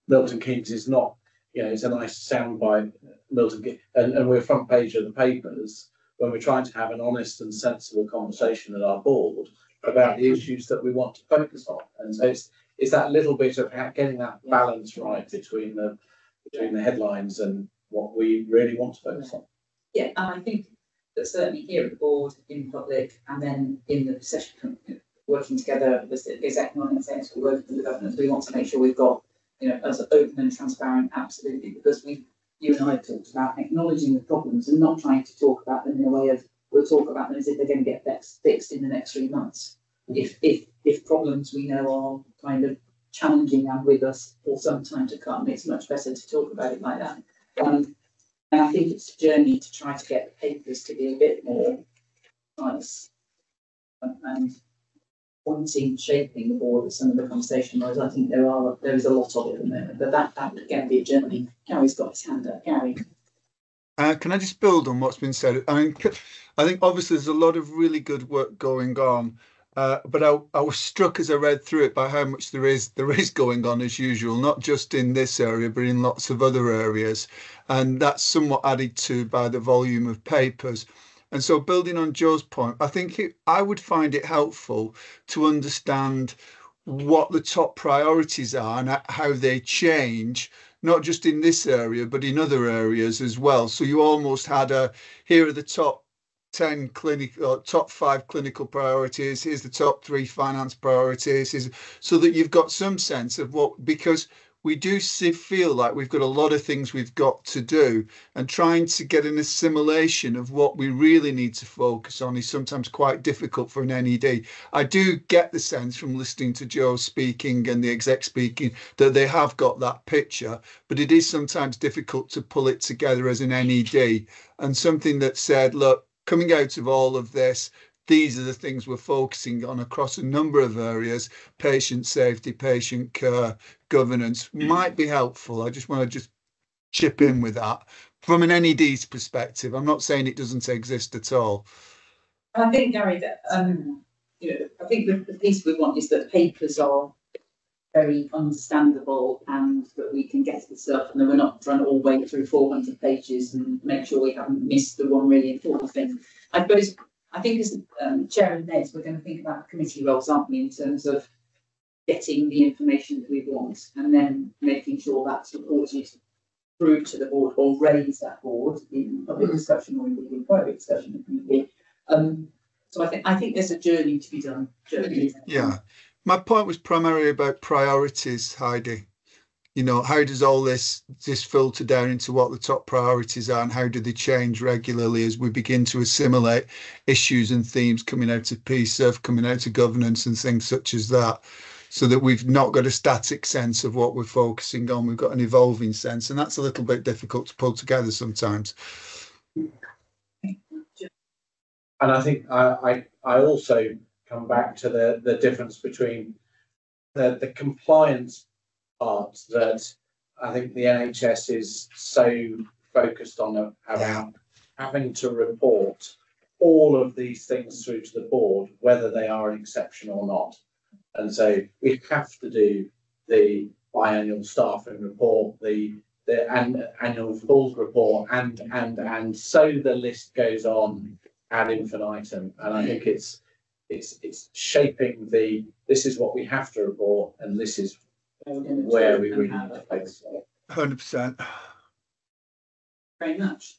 Milton Keynes is not, you know, it's a nice soundbite, Milton Keynes, and we're front page of the papers when we're trying to have an honest and sensible conversation at our board about the issues that we want to focus on. And so it's that little bit of getting that balance right between the headlines and what we really want to focus on. Yeah, and I think that certainly here at the board, in public, and then in the session, working together with the executive and executive working with the governors, we want to make sure we've got, you know, as open and transparent, absolutely, because you and I have talked about acknowledging the problems and not trying to talk about them in a way of we'll talk about them as if they're going to get fixed in the next 3 months. If problems we know are kind of challenging and with us for some time to come, it's much better to talk about it like that. And I think it's a journey to try to get the papers to be a bit more nice and pointing, shaping the board with some of the conversation. Whereas I think there is a lot of it at the moment, but that would again be a journey. Gary's got his hand up. Gary. Can I just build on what's been said? I mean, I think obviously there's a lot of really good work going on, but I was struck as I read through it by how much there is going on as usual, not just in this area, but in lots of other areas. And that's somewhat added to by the volume of papers. And so building on Joe's point, I think I would find it helpful to understand what the top priorities are and how they change, not just in this area, but in other areas as well. So you almost had here are the top 10 clinical, top 5 clinical priorities, here's the top 3 finance priorities, so that you've got some sense of what, because we do feel like we've got a lot of things we've got to do, and trying to get an assimilation of what we really need to focus on is sometimes quite difficult for an NED. I do get the sense from listening to Joe speaking and the exec speaking that they have got that picture, but it is sometimes difficult to pull it together as an NED, and something that said, look, coming out of all of this, these are the things we're focusing on across a number of areas. Patient safety, patient care, governance might be helpful. I just want to chip in with that from an NED's perspective. I'm not saying it doesn't exist at all. I think, Gary, that I think the piece we want is that papers are very understandable and that we can get the stuff, and then we're not trying to all wade through 400 pages and make sure we haven't missed the one really important thing. I think as chair of NEDs, we're going to think about committee roles, aren't we, in terms of getting the information that we want and then making sure that's reported through to the board or raised at board in public discussion or in private discussion. So I think there's a journey to be done. Yeah, my point was primarily about priorities, Heidi. You know, how does all this filter down into what the top priorities are, and how do they change regularly as we begin to assimilate issues and themes coming out of PSEF, coming out of governance and things such as that, so that we've not got a static sense of what we're focusing on. We've got an evolving sense, and that's a little bit difficult to pull together sometimes. And I think I also come back to the difference between the compliance part that I think the NHS is so focused on around having to report all of these things through to the board, whether they are an exception or not. And so we have to do the biannual staffing report, the annual full report, and so the list goes on ad infinitum. And I think it's shaping this is what we have to report, and this is where we really need to focus. 100%. Very much.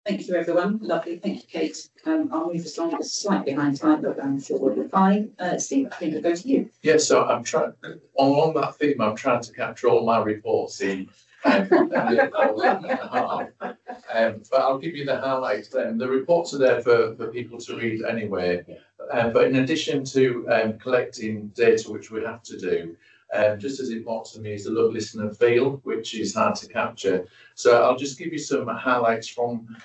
Thank you, everyone. Lovely. Thank you, Kate. I'll move us along slightly behind time, but I'm sure we'll be fine. Steve, I think I'll go to you. Yeah, so I'm trying, along that theme, I'm trying to capture all my reports in. But I'll give you the highlights then. The reports are there for people to read anyway. But in addition to collecting data, which we have to do, just as important to me is the look, listen and feel, which is hard to capture. So I'll just give you some highlights from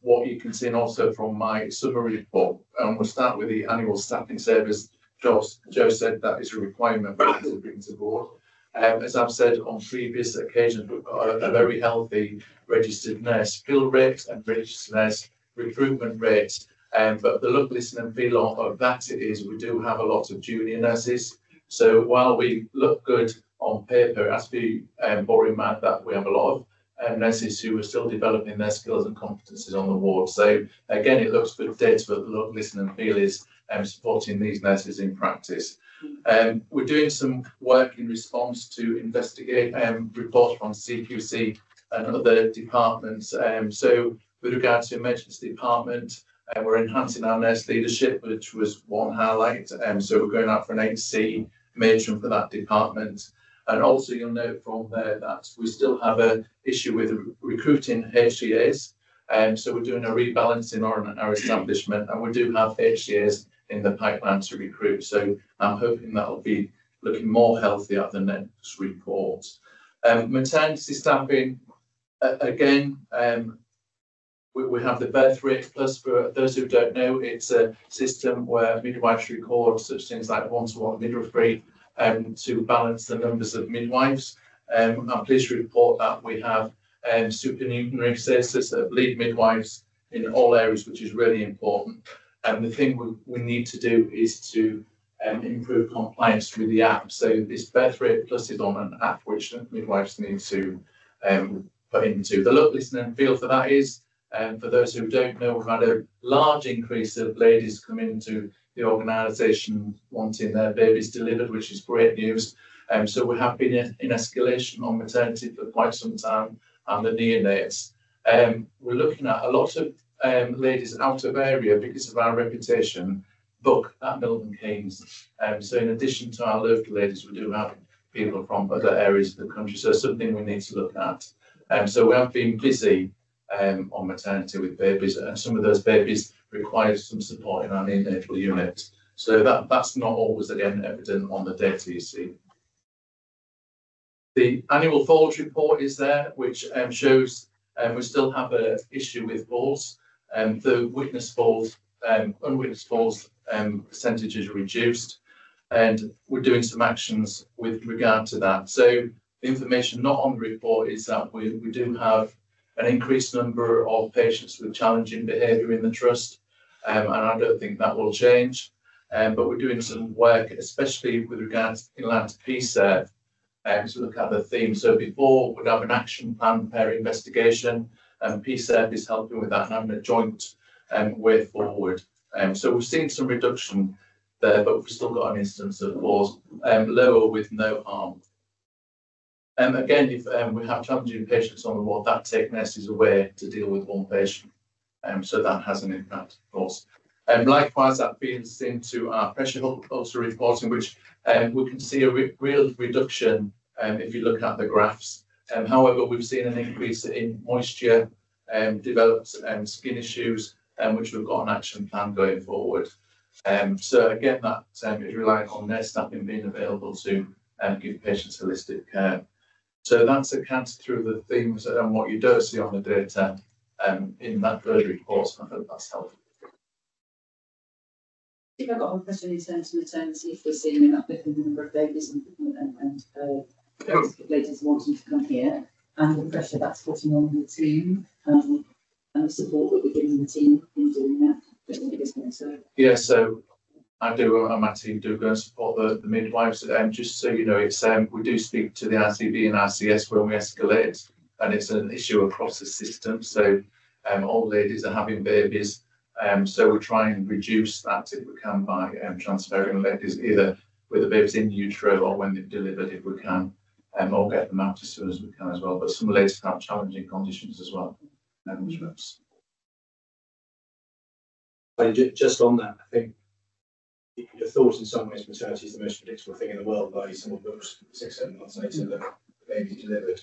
what you can see, and also from my summary report. And we'll start with the annual staffing service. Joe said that is a requirement for us to bring to board. As I've said on previous occasions, we've got a very healthy registered nurse fill rate and registered nurse recruitment rate. But the look, listen and feel of that is we do have a lot of junior nurses. So while we look good on paper, it has to be borne in mind that we have a lot of nurses who are still developing their skills and competencies on the ward. So again, it looks good data, but the look, listen and feel is supporting these nurses in practice. We're doing some work in response to investigate reports from CQC and other departments. So with regard to emergency department, we're enhancing our nurse leadership, which was one highlight. So we're going out for an HC matron for that department. And also you'll note from there that we still have an issue with recruiting HCAs. So we're doing a rebalancing on our establishment, and we do have HCAs in the pipeline to recruit. So I'm hoping that'll be looking more healthy at the next report. Maternity staffing, again, we have the birth rate plus. For those who don't know, it's a system where midwives record such things like one-to-one midwifery to balance the numbers of midwives. I'm pleased to report that we have supernumerary status of lead midwives in all areas, which is really important. And the thing we need to do is to improve compliance with the app. So this birth rate plus is on an app which midwives need to put into. The look, listen and feel for that is, for those who don't know, we've had a large increase of ladies coming into the organisation wanting their babies delivered, which is great news. So we have been in escalation on maternity for quite some time, and the neonates. We're looking at a lot of ladies out of area because of our reputation book at Milton Keynes. So in addition to our local ladies, we do have people from other areas of the country. So something we need to look at. So we have been busy on maternity with babies, and some of those babies require some support in our neonatal unit. So that's not always again evident on the data you see. The annual falls report is there, which shows we still have an issue with falls. The witness falls, unwitnessed falls percentage is reduced, and we're doing some actions with regard to that. So the information not on the report is that we do have an increased number of patients with challenging behaviour in the trust, and I don't think that will change. But we're doing some work, especially with regards in line to PSERV, to look at the theme. So before we'd have an action plan per investigation, and PSERV is helping with that and having a joint way forward. So we've seen some reduction there, but we've still got an instance of falls lower with no harm. Again, if we have challenging patients on the ward, that take nurses away to deal with one patient. So that has an impact, of course. Likewise, that feeds into our pressure ulcer reporting, which we can see a real reduction if you look at the graphs. However, we've seen an increase in moisture, developed skin issues, which we've got an action plan going forward. So again, that is relying on nurse staffing being available to give patients holistic care. So that's accounted through the themes and what you don't see on the data in that further report. So I hope that's helpful. I think I've got one question in terms of maternity, if we're seeing an uplift in the number of babies and ladies wanting to come here, and the pressure that's putting on the team, and the support that we're giving the team in doing that. So yeah, so I do, and my team do go and support the midwives. Just so you know, it's we do speak to the RCB and RCS when we escalate, and it's an issue across the system. So all ladies are having babies. So we try and reduce that if we can by transferring ladies either with the babies in utero or when they've delivered if we can, or get them out as soon as we can as well. But some ladies have challenging conditions as well. Just on that, I think you'd have thought in some ways maternity is the most predictable thing in the world, but someone books 6-7 months later the baby delivered.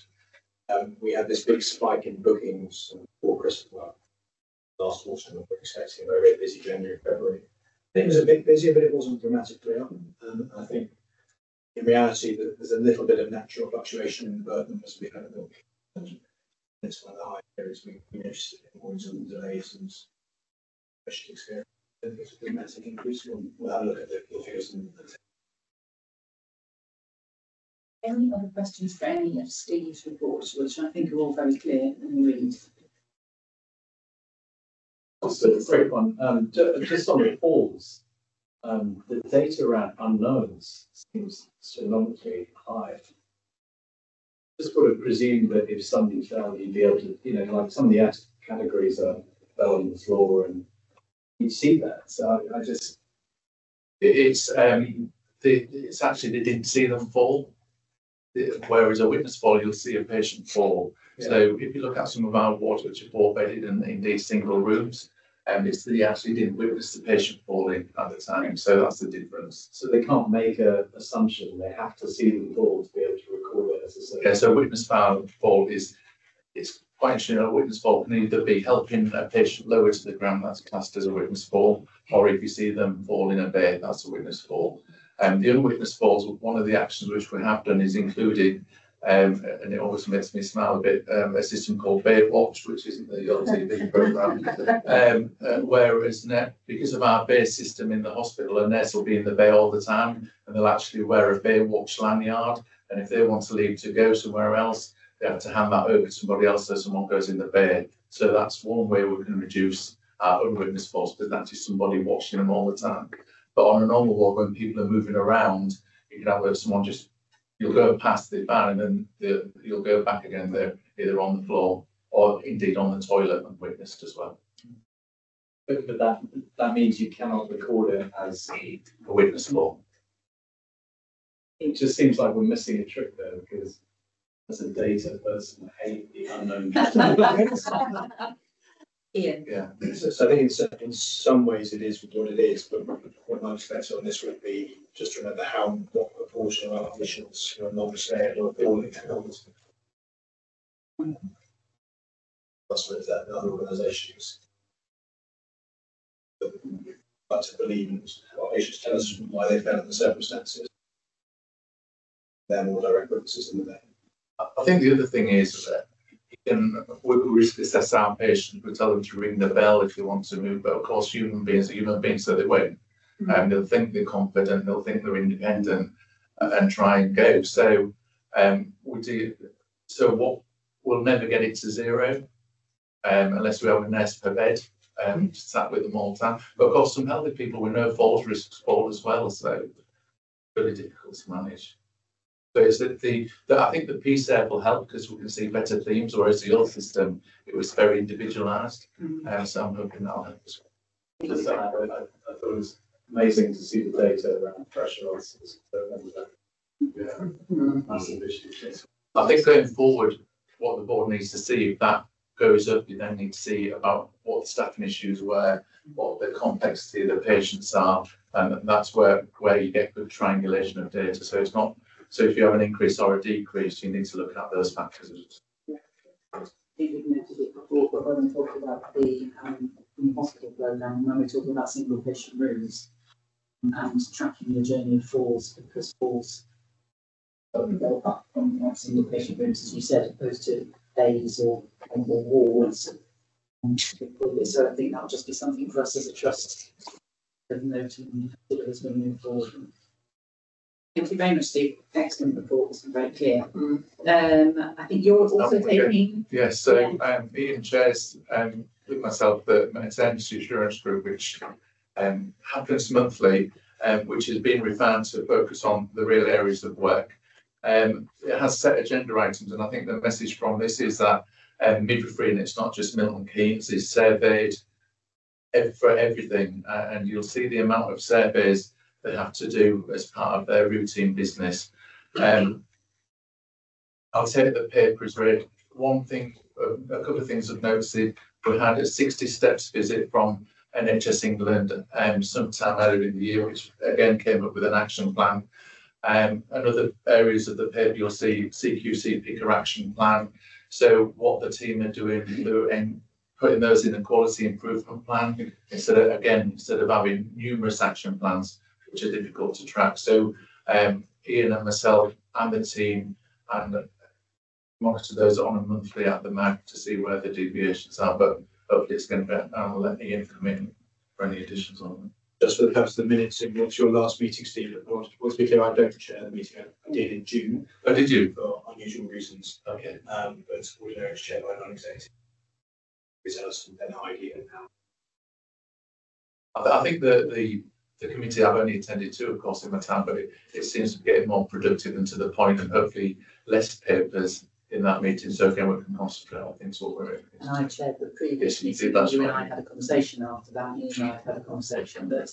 We had this big spike in bookings before Christmas. Well, last autumn, we were expecting a very busy January, February. I think it was a bit busier, but it wasn't dramatically up. I think in reality, there's a little bit of natural fluctuation in the burden as we had a look. It's one of the high areas we noticed more in some delays and special experience. It's a dramatic increase. We'll have a look at the figures. any other questions for any of Steve's reports, which I think are all very clear and read? Just a quick one. Just on the falls, the data around unknowns seems astronomically high. Just would have presumed that if somebody fell, you'd be able to, like some of the categories are fell on the floor and you'd see that. So I just. It's actually they didn't see them fall. Whereas a witness fall, you'll see a patient fall. Yeah. So if you look at some of our wards which are 4-bedded and indeed single rooms, they actually didn't witness the patient falling at the time. So that's the difference. So they can't make an assumption. They have to see them fall to be able to record it as a surgery. Yeah, so a witness fall it's quite interesting. A witness fall can either be helping a patient lower to the ground, that's classed as a witness fall, or if you see them fall in a bed, that's a witness fall. The unwitnessed falls, one of the actions which we have done is included, and it always makes me smile a bit, a system called Baywatch, which isn't the old TV programme, whereas because of our bay system in the hospital, a nurse will be in the bay all the time, and they'll actually wear a Baywatch lanyard, and if they want to leave to go somewhere else, they have to hand that over to somebody else so someone goes in the bay. So that's one way we can reduce our unwitnessed falls, because that's just somebody watching them all the time. But on a normal walk, when people are moving around, you can have someone you'll go past the van and then you'll go back again. They're either on the floor or indeed on the toilet and witnessed as well. But that means you cannot record it as a witness fall. It just seems like we're missing a trick there, because as a data person, I hate the unknown. Ian. Yeah. So I think in some ways it is what it is, but what my perspective on this would be just to remember what proportion of our officials who are non-state or falling fields. That's with that in other organisations. But to believe in what patients tell us why they fell in the circumstances. They're more direct witnesses than that. I think the other thing is that we risk assess our patients. We tell them to ring the bell if they want to move, but of course human beings are human beings, so they won't. They'll think they're confident, they'll think they're independent, and try and go. So we do. So what we'll never get it to zero unless we have a nurse per bed sat with them all the time. But of course, some healthy people with no falls risks fall as well, so it's really difficult to manage. So it's I think the PSARE will help because we can see better themes, whereas the old system, it was very individualised. So I'm hoping that'll help us. I thought it was amazing to see the data around pressure ulcers. Massive issue. I think going forward, what the board needs to see, if that goes up, you then need to see about what the staffing issues were, what the complexity of the patients are, and that's where you get good triangulation of data. So it's not. So if you have an increase or a decrease, you need to look at those factors. Yeah. You've noted it before, but when we talked about the hospital programme, when we're talking about single patient rooms and tracking the journey of falls, because falls go up from single patient rooms, as you said, opposed to bays or wards. So I think that'll just be something for us as a trust to note and consider as we move forward. Thank you very much, Steve. Excellent report. It's very clear. I think you're also taking. Yes, so Ian chairs with myself the maternity insurance group, which happens monthly, which has been refound to focus on the real areas of work. It has set agenda items, and I think the message from this is that midwifery, and it's not just Milton Keynes, is surveyed for everything, and you'll see the amount of surveys they have to do as part of their routine business. I'll take the paper as read. One thing, a couple of things I've noticed, we had a 60 steps visit from NHS England sometime earlier in the year, which again came up with an action plan. And other areas of the paper, you'll see CQC picker action plan. So what the team are doing, they're putting those in a quality improvement plan instead of having numerous action plans, which are difficult to track. So Ian and myself and the team and monitor those on a monthly at the MAG to see where the deviations are. But hopefully it's going to be, I'll let Ian come in for any additions on them. Just for the purpose of the minutes, and what's your last meeting, Steve? Well, to be clear, I don't chair the meeting. I did in June. Oh, did you? For unusual reasons. Okay. But ordinary chair by non-executive. With us and then Heidi and now. I think the committee, I've only attended two, of course, in my time, but it seems to be getting more productive and to the point, and hopefully less papers in that meeting, so again we can concentrate on things what we're in. And I chaired the previous Yes, you meeting, did, that's you and right. I had a conversation after that, and you and I had a conversation that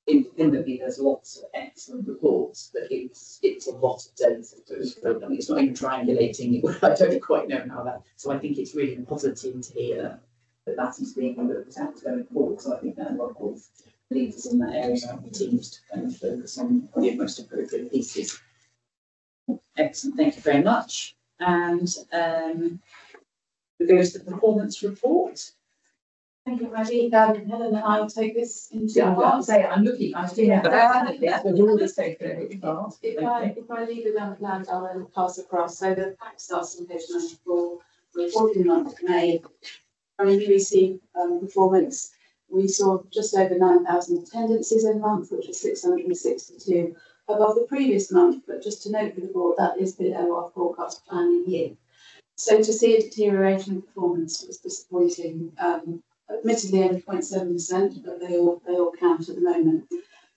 independently there's lots of excellent reports, but it's a lot of data. So, I mean, it's not even triangulating it. I don't quite know how that. So I think it's really positive to hear that is being looked at going forward. So I think that a lot of leaders in that area teams to kind of focus on the most appropriate pieces. Excellent, thank you very much. And we go to the performance report. Thank you, Maggie. Helen and I will take this into. Yeah, I'll say I'm looking. I'm seeing Yeah. that. But you always take it. If I leave it unplanned, I'll then pass across. So the pack starts on page 94. Reporting month of May. From UEC performance, we saw just over 9,000 attendances in a month, which was 662 above the previous month. But just to note for the board, that is below our forecast planning year. So to see a deterioration in performance was disappointing. Admittedly only 0.7%, but they all count at the moment.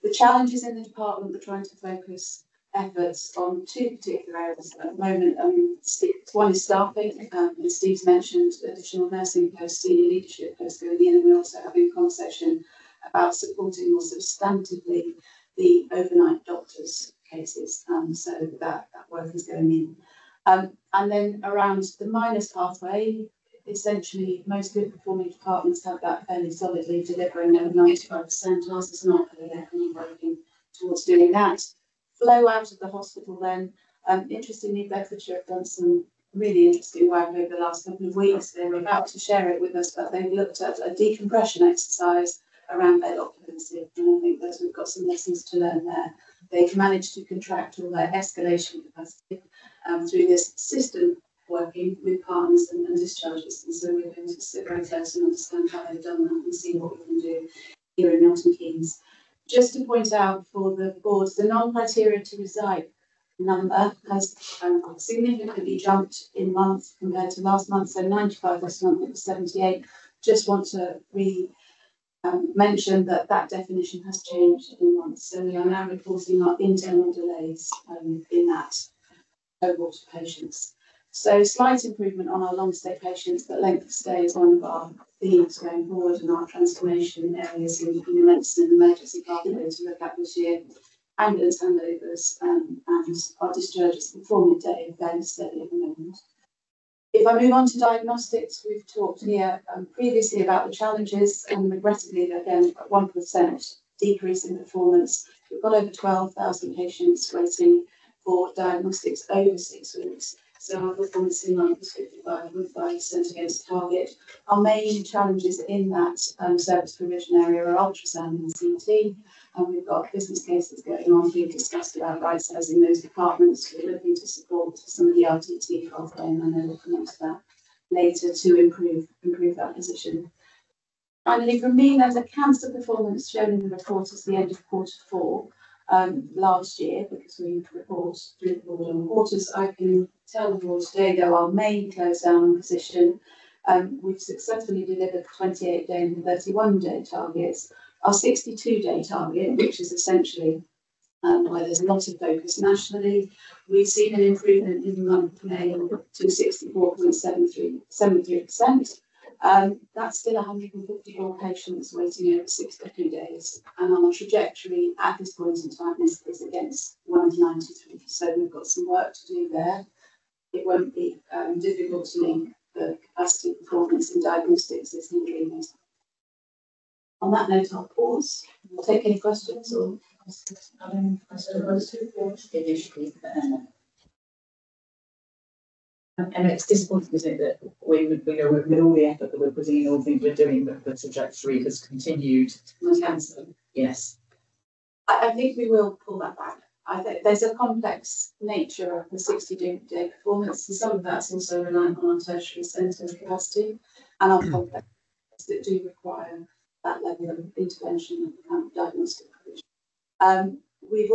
The challenges in the department are trying to focus efforts on two particular areas at the moment. One is staffing, as Steve's mentioned, additional nursing posts, senior leadership posts going in, and we're also having a conversation about supporting more substantively the overnight doctors' cases. So that work is going in. And then around the minus pathway, essentially most good performing departments have that fairly solidly, delivering over 95%. Ours is not, but we're working towards doing that. Flow out of the hospital then. Interestingly, Bedfordshire have done some really interesting work over the last couple of weeks. They were about to share it with us, but they've looked at a decompression exercise around bed occupancy. And I think that we've got some lessons to learn there. They've managed to contract all their escalation capacity through this system working with partners and discharges. And so we're going to sit very close and understand how they've done that and see what we can do here in Milton Keynes. Just to point out for the boards, the non-criteria to reside number has significantly jumped in month compared to last month. So 95 this month, it was 78. Just want to mention that definition has changed in months. So we are now reporting our internal delays in that cohort of patients. So slight improvement on our long stay patients, but length of stay is one of our themes going forward and our transformation areas in the medicine and emergency pathway to look at this year. Ambulance handovers and our discharges performing day fairly steady at the moment. If I move on to diagnostics, we've talked here previously about the challenges, and regrettably again 1% decrease in performance. We've got over 12,000 patients waiting for diagnostics over 6 weeks. So our performance in month was 55.5% against target. Our main challenges in that service provision area are ultrasound and CT. And we've got business cases going on being discussed about right-sizing those departments. We're looking to support some of the RTT pathway, and I know we'll come on to that later to improve that position. Finally, from me, there's a cancer performance shown in the report as the end of Q4 last year, because we report through the board on quarters. I can tell the board today, though, our main close down position. We've successfully delivered 28-day and 31-day targets. Our 62-day target, which is essentially where there's a lot of focus nationally, we've seen an improvement in the month of May to 64.73%. That's still 154 patients waiting over 62 days, and our trajectory at this point in time is against 193. So we've got some work to do there. It won't be difficult to link the capacity performance in diagnostics as hindering us. On that note, I'll pause. I'll take any questions or initially. And it's disappointing, isn't it, that we know with all the effort that we're putting in, all the things we're doing, that the trajectory has continued. Yes. I think we will pull that back. I think there's a complex nature of the 60-day performance, and some of that's also reliant on our tertiary centre capacity and our complex that do require that level of intervention and diagnostic provision. We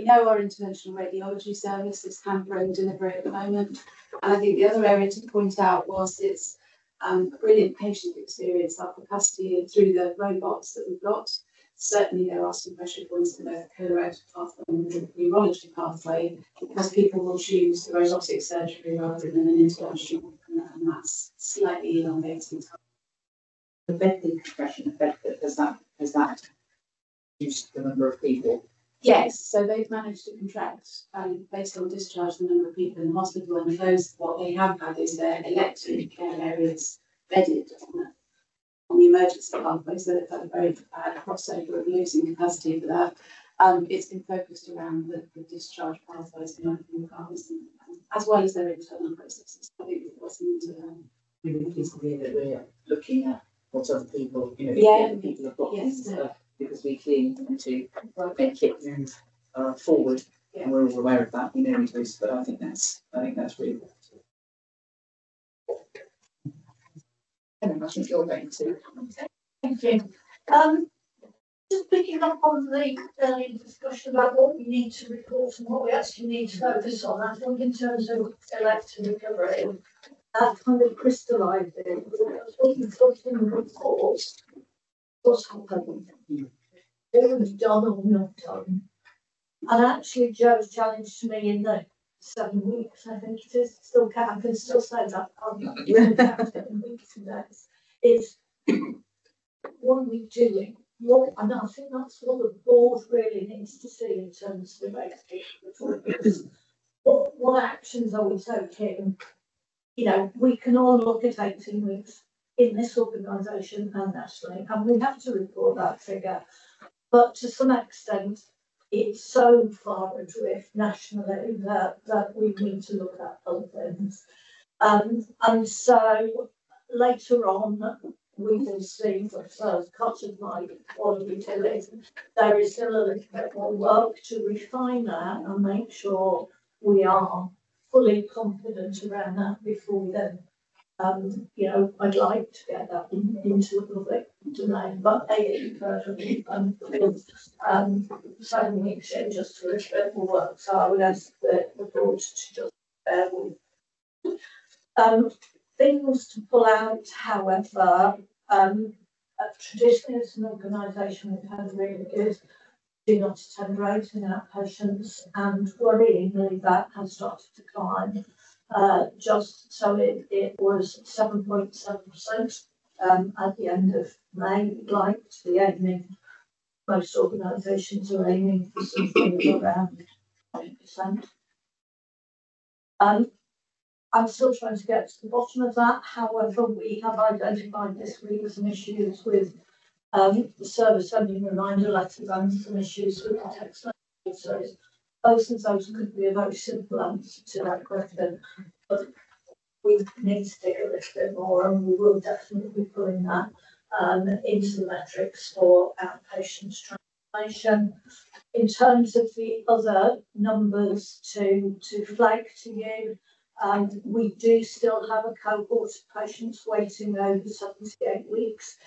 know our interventional radiology service is hampering delivery at the moment. And I think the other area to point out was its brilliant patient experience, our capacity through the robots that we've got. certainly there are some pressure points in the colorectal pathway and the urology pathway, because people will choose the robotic surgery rather than an interventional, and that's slightly elongating time. The bed decompression effect, has that reduced the number of people? Yes, so they've managed to contract, based on discharge, the number of people in hospital, and those, what they have had is their elective care areas bedded on the emergency pathway, so they've had a very bad crossover of losing capacity for that. It's been focused around the discharge pathways in opening cars, as well as their internal processes. I think it wasn't. We really pleased to hear that we're looking at what other people, Yeah. people have got Yes. because we clearly want to make it move forward, and we're all aware of that. We know we do, but I think that's really good. And I think you're going to. Thank you. Just picking up on the earlier discussion about what we need to report and what we actually need to focus on, I think in terms of elective recovery, that kind of crystallised it. What you've got in the report, what's happened, who was done or not done. And actually, Joe's challenge to me in the 7 weeks, I think it is, I can still say that, 7 weeks and days, is what are we doing? And I think that's what the board really needs to see in terms of the what actions are we taking? We can all look at 18 weeks in this organisation and nationally, and we have to report that figure. But to some extent, it's so far adrift nationally that we need to look at other things. And so later on, we will see the first cut of my quality utilities. There is still a little bit more work to refine that and make sure we are fully confident around that before we then, I'd like to get that into the public domain, but personally, 7 weeks in just a little bit more work, so I would ask the board to just bear with. Things to pull out, however, traditionally as an organisation we've had a really good do not attend rate in outpatients, and worryingly that has started to climb. Just so it was 7.7% at the end of May. We'd like to be aiming, most organisations are aiming for something around 20%. I'm still trying to get to the bottom of that. However, we have identified this week some issues with the service sending reminder letters and some issues with the text messages. Both of those could be a very simple answer to that question, but we need to dig a little bit more, and we will definitely be putting that into the metrics for outpatient transformation. In terms of the other numbers to flag to you, we do still have a cohort of patients waiting over 78 weeks.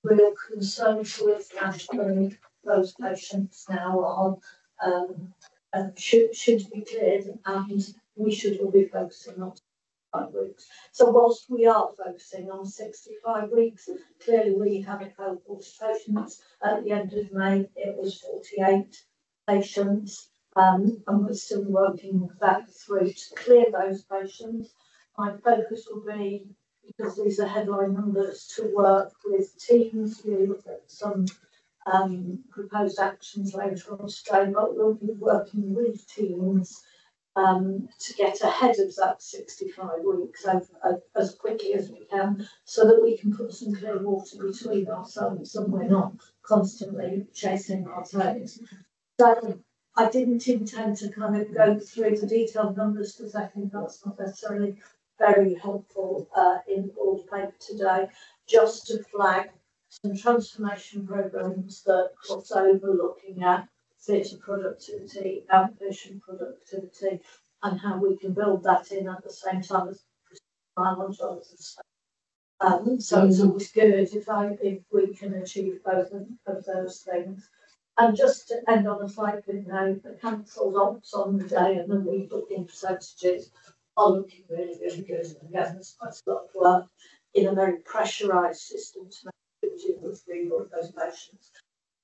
Real concerns with nationally those patients now are should be cleared, and we should all be focusing on 65 weeks. So whilst we are focusing on 65 weeks, clearly we have a cohort of patients. At the end of May, it was 48 patients. And we're still working that through to clear those patients. My focus will be, because these are headline numbers, to work with teams. We look at some proposed actions later on today, but we'll be working with teams to get ahead of that 65 weeks as quickly as we can, so that we can put some clear water between ourselves and we're not constantly chasing our tails. So I didn't intend to kind of go through the detailed numbers because I think that's not necessarily very helpful in the board paper today, just to flag some transformation programs that cross over looking at theatre productivity, outpatient productivity, and how we can build that in at the same time as biologics. So it's always good if we can achieve both of those things. And just to end on a slight good note, the cancelled ops on the day and the rebooking percentages are looking really, really good. Again, there's quite a lot of work in a very pressurised system to make sure we rebook those patients.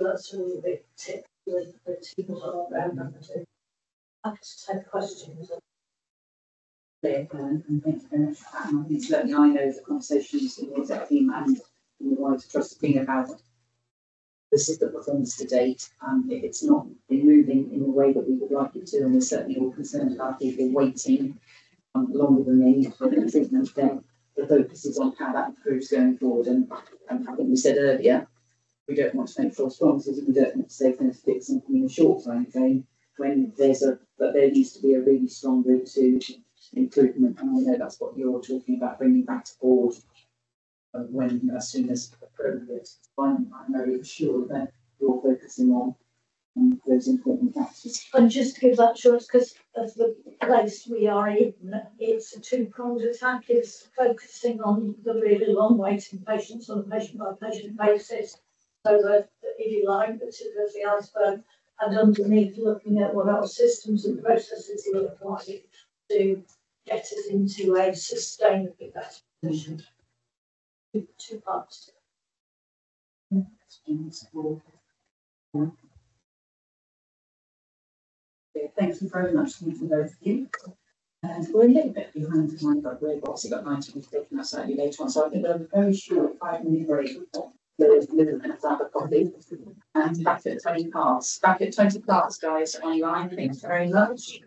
That's a little bit tip with people that are around. I just take questions. And thank you very much for that. And I think certainly I know the conversations in the exec team and in the wider trust team about the system performance to date. If it's not been moving in the way that we would like it to, and we're certainly all concerned about people waiting longer than they need for the treatment, then the focus is on how that improves going forward. And I think we said earlier, we don't want to make false promises, and we don't want to say we're going to fix something in the short time frame when there needs to be a really strong route to improvement. And I know that's what you're talking about, bringing back to board when as soon as appropriate. I'm very sure that you're focusing on those important factors. And just to give that assurance, because of the place we are in, it's a two-pronged attack. It's focusing on the really long waiting patients on a patient-by-patient basis, so that, if you like, the tip of the iceberg, and underneath looking at what our systems and processes look like to get us into a sustainably better position. Two parts. Thank you very much. Thank you both of you. And we're a little bit behind time, but we've obviously got 9 to be taken us slightly later on. So I think I'm very sure 5-minute break. Have a coffee and back at 20 past. Back at 20 past, guys, online. Thanks very much.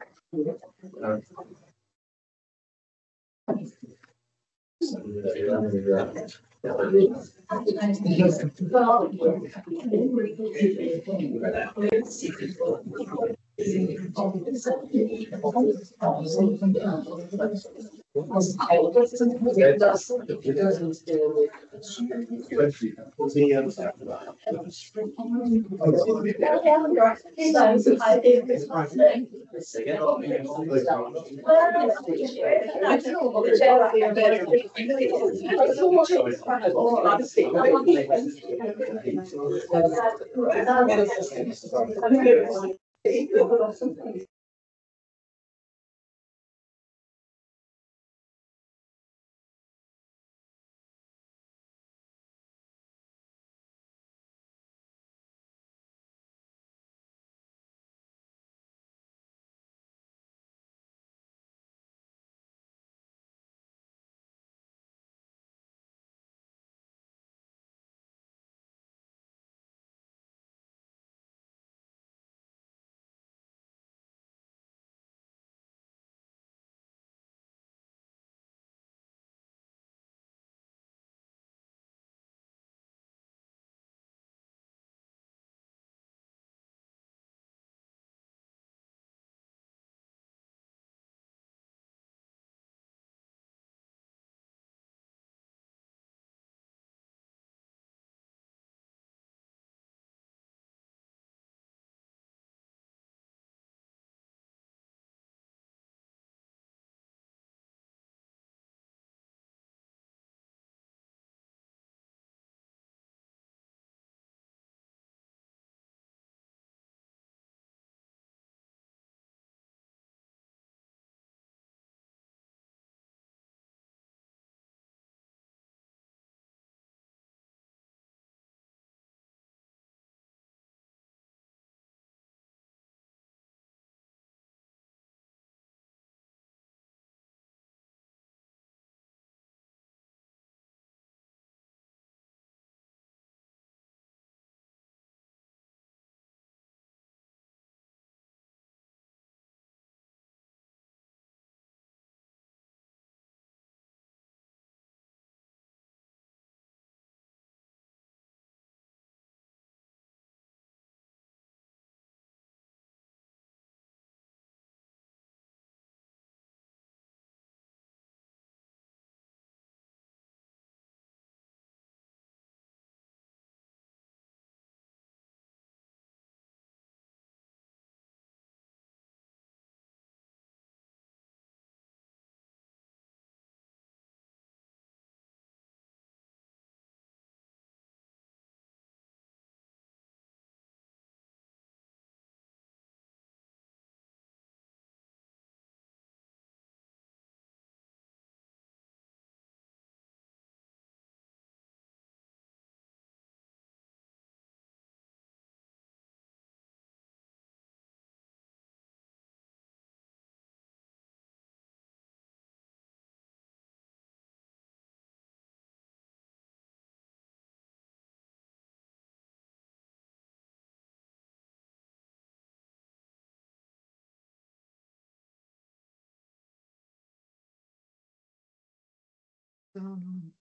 Down.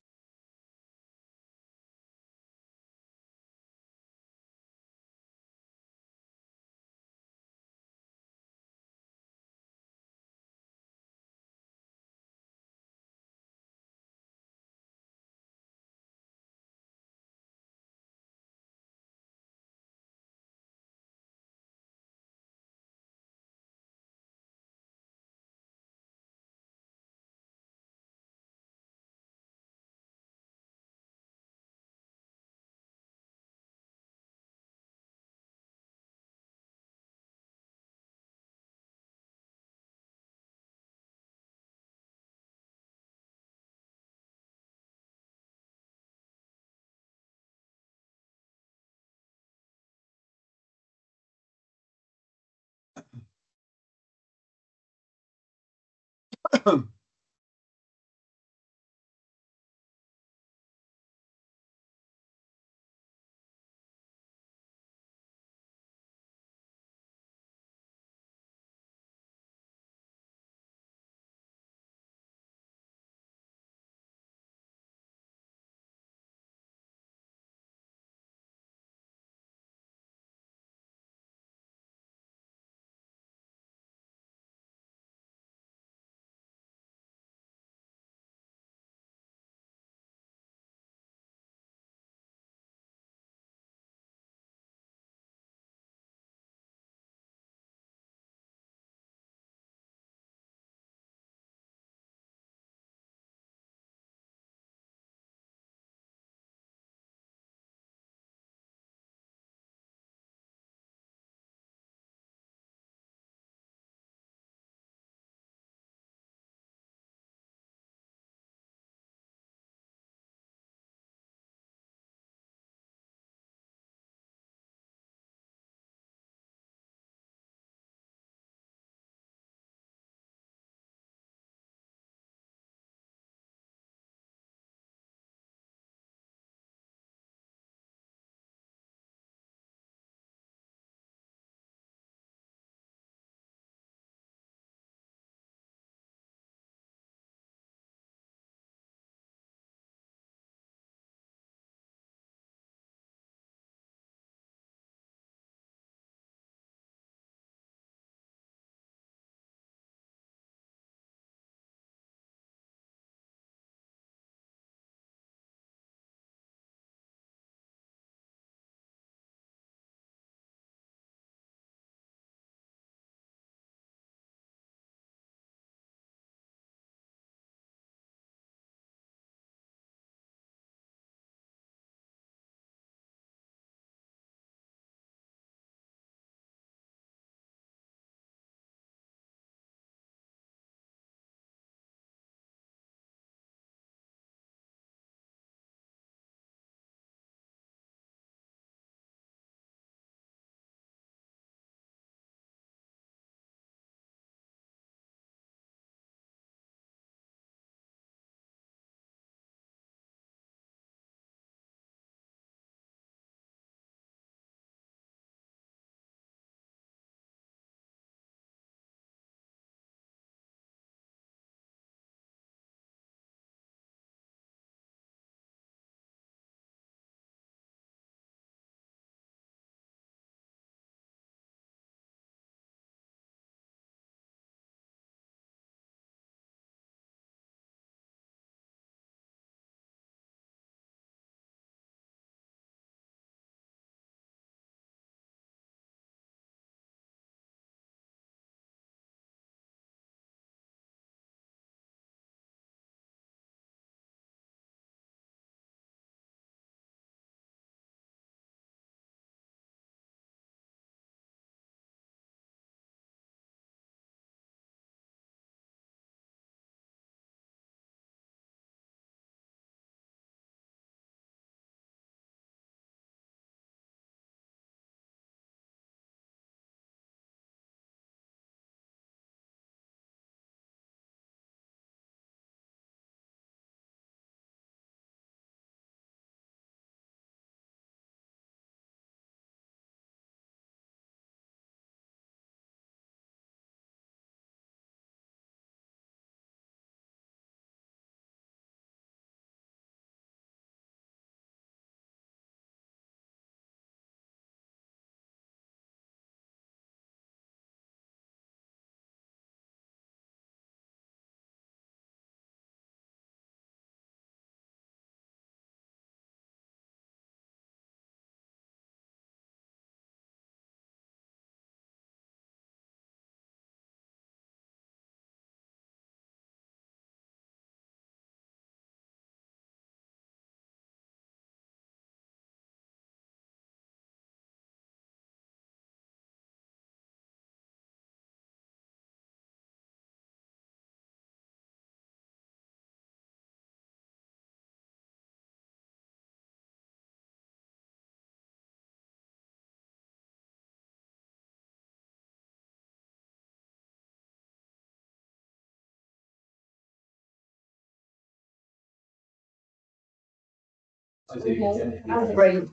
Great.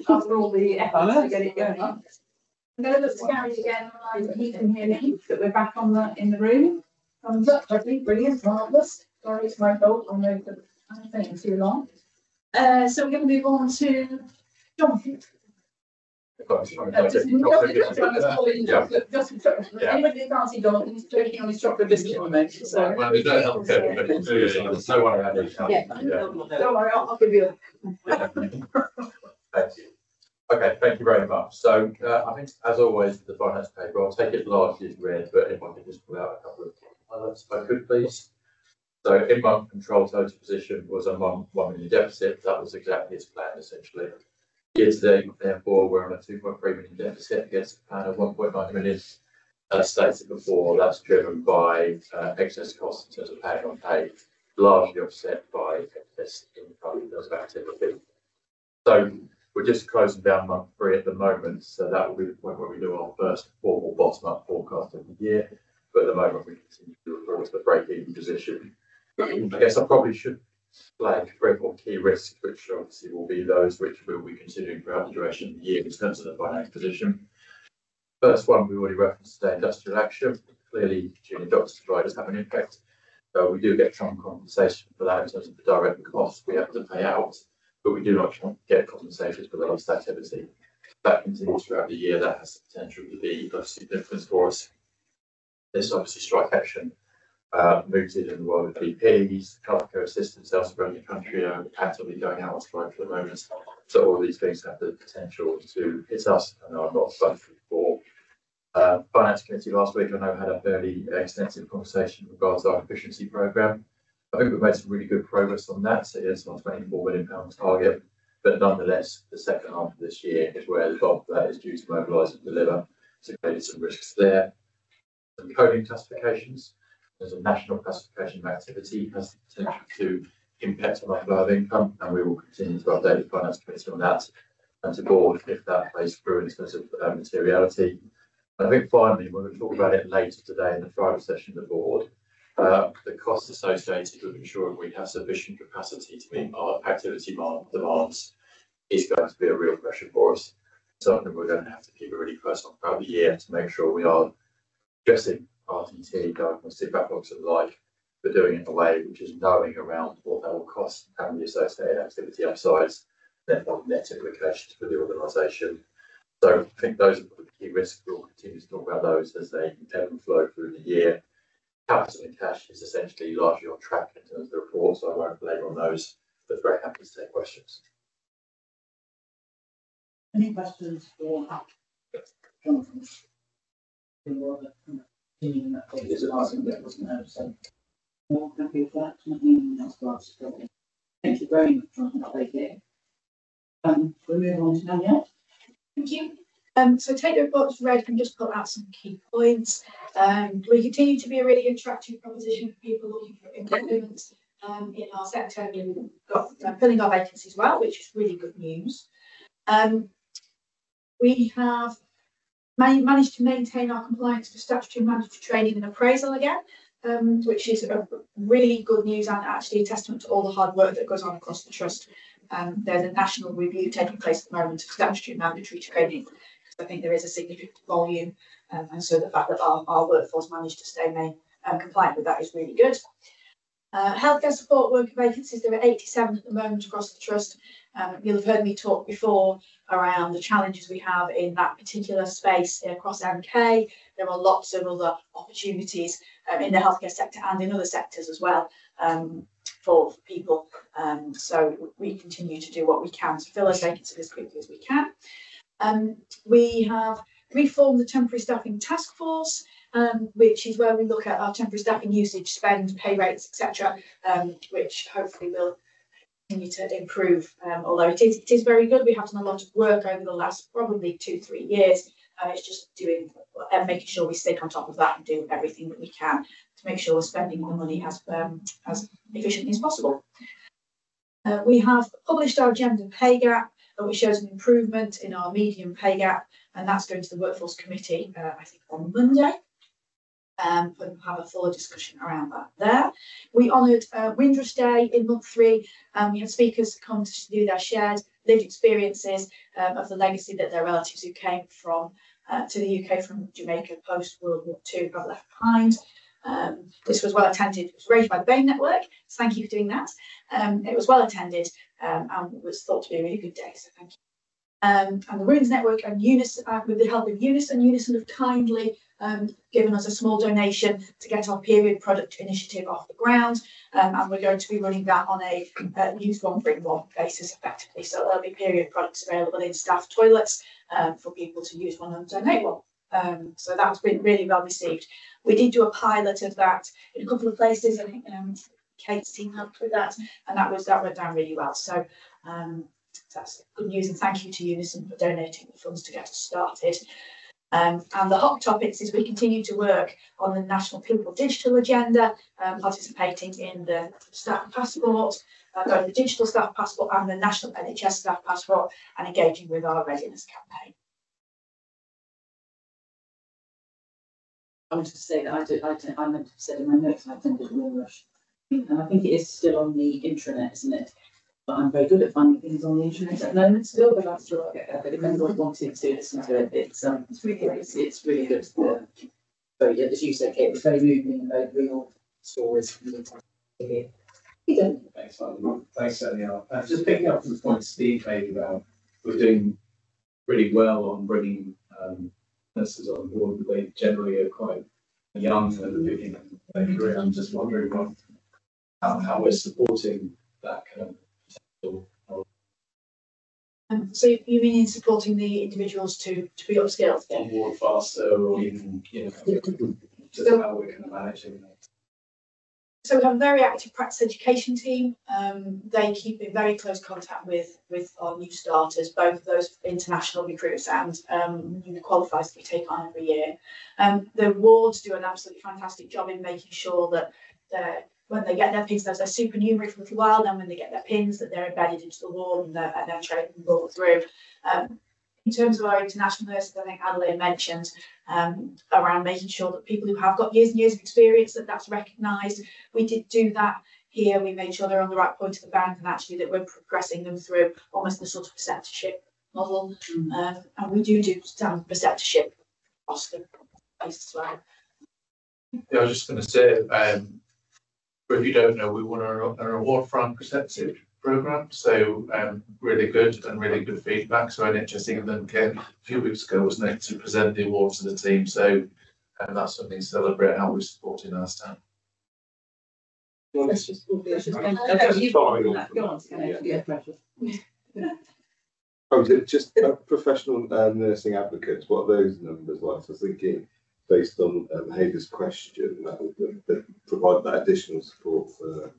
After all the efforts to get it going. I'm going to look to Gary again, and he can hear me, that we're back on in the room. Thumbs up, lovely, brilliant, marvellous. Sorry, it's my fault, I know that I'm taking too long. So we're going to move on to John. Anybody who can't see John, he's choking on his chocolate biscuit at the moment. So. Well, there's no healthcare, but there's no one around it. Yeah. Don't worry, I'll give you Thank you. Okay, thank you very much. So I think, as always, the finance paper, I'll take it largely as read, but if I could just pull out a couple of highlights, if I could, please. So in-month control total position was a month 1 million deficit. That was exactly as planned, essentially. Year to date, therefore, we're on a 2.3 million deficit against a plan of 1.9 million. As stated before, that's driven by excess costs in terms of paying on pay, largely offset by excess income in terms of activity. So we're just closing down month 3 at the moment, so that will be the point where we do our first formal bottom-up forecast of the year. But at the moment, we continue to report the break-even position. I guess I probably should flag 3 or 4 key risks, which obviously will be those which we'll be considering throughout the duration of the year in terms of the financial position. First one, we already referenced today, industrial action. Clearly, junior doctors providers have an impact. So we do get some compensation for that in terms of the direct costs we have to pay out, but we do not get compensation for the lost activity. That continues throughout the year. That has the potential to be of significance for us. There's obviously strike action mooted in the world of GPs, healthcare assistants elsewhere in the country are actively going out on strike for the moment. So all these things have the potential to hit us, and I'm not spoken for. Finance Committee last week, I know, had a fairly extensive conversation in regards to our efficiency programme. I think we've made some really good progress on that. So it's our £24 million target, but nonetheless, the second half of this year is where the bulk of that is due to mobilise and deliver. So clearly some risks there. Some coding classifications. There's a national classification of activity has the potential to impact on our flow of income, and we will continue to update the Finance Committee on that and to board if that plays through in terms of materiality. I think finally, when we talk about it later today in the Friday session of the board, the costs associated with ensuring we have sufficient capacity to meet our activity demands is going to be a real pressure for us. Something we're going to have to keep a really close on throughout the year to make sure we are addressing RTT, diagnostic backlogs and the like, but doing it in a way which is knowing around what that will cost and the associated activity upsides, therefore net implications for the organisation. So I think those are the key risks. We'll continue to talk about those as they ebb and flow through the year. Capital and cash is essentially largely on track in terms of the report, so I won't labour on those, but very happy to take questions. Any questions for Jonathan? More happy with that. Nothing else to ask. Thank you very much, Jonathan. Thank you. We'll move on to Danielle. Thank you. So take the report as read and just put out some key points. We continue to be a really attractive proposition for people looking for employment in our sector. We've got filling our vacancies well, which is really good news. We have managed to maintain our compliance for statutory mandatory training and appraisal again, which is a really good news and actually a testament to all the hard work that goes on across the trust. There's a national review taking place at the moment of statutory mandatory training. I think there is a significant volume, and so the fact that our workforce managed to stay compliant with that is really good. Healthcare support worker vacancies, there are 87 at the moment across the trust. You'll have heard me talk before around the challenges we have in that particular space across MK. There are lots of other opportunities in the healthcare sector and in other sectors as well for people. So we continue to do what we can to fill those vacancies as quickly as we can. We have reformed the temporary staffing task force, which is where we look at our temporary staffing usage, spend, pay rates, etc., which hopefully will continue to improve. Although it is very good, we have done a lot of work over the last probably 2-3 years. It's just doing and making sure we stick on top of that and do everything that we can to make sure we're spending the money as efficiently as possible. We have published our gender pay gap, which shows an improvement in our median pay gap, and that's going to the Workforce Committee, I think on Monday. We'll have a fuller discussion around that there. We honoured Windrush Day in month 3. We had speakers come to do their shared lived experiences of the legacy that their relatives who came from to the UK from Jamaica post World War II have left behind. This was well attended. It was arranged by the Bain Network, so thank you for doing that. It was well attended and was thought to be a really good day, so thank you. And the Ruins Network and Unison, with the help of Unison have kindly given us a small donation to get our period product initiative off the ground. And we're going to be running that on a use one, bring one basis effectively. So there'll be period products available in staff toilets for people to use one and donate one. So that's been really well received. We did do a pilot of that in a couple of places. I think Kate's team helped with that, and that went down really well. So that's good news, and thank you to Unison for donating the funds to get us started. And the hot topics is we continue to work on the National People Digital Agenda, participating in the Staff Passport, the Digital Staff Passport and the National NHS Staff Passport, and engaging with our readiness campaign. I want to say that I meant to have said in my notes I attended Windrush, and I think it is still on the intranet, isn't it? But I'm very good at finding things on the internet at the moment still, but that's true. But if anyone wanted to listen to it, it's really good. So yeah, as you said, Kate, it's very moving and very real stories. Thanks, Simon. Thanks, Danielle. Just picking up from the point Steve made about we're doing really well on bringing nurses on board, but they generally are quite young at the beginning of their career. I'm just wondering how we're supporting that kind of. So you mean in supporting the individuals to be upskilled? On board faster, or even just how we're kind of managing that. So we have a very active practice education team. They keep in very close contact with our new starters, both those international recruits and new qualifiers that we take on every year. The wards do an absolutely fantastic job in making sure that when they get their pins, they're supernumerary for a little while, then when they get their pins, that they're embedded into the ward and they're trained and brought through. In terms of our international nurses, I think Adelaide mentioned around making sure that people who have got years and years of experience, that's recognised. We did do that here. We made sure they're on the right point of the bank, and actually that we're progressing them through almost the sort of preceptorship model. And we do some preceptorship across the place as well. Yeah, I was just going to say, but if you don't know, we won an award for our preceptive programme, so really good and really good feedback. So NHS England came a few weeks ago, wasn't it, to present the award to the team. So that's something to celebrate how we're supporting our staff. Let's just just professional nursing advocates, what are those numbers like? So I was thinking, based on Hayley's question, that provide that additional support for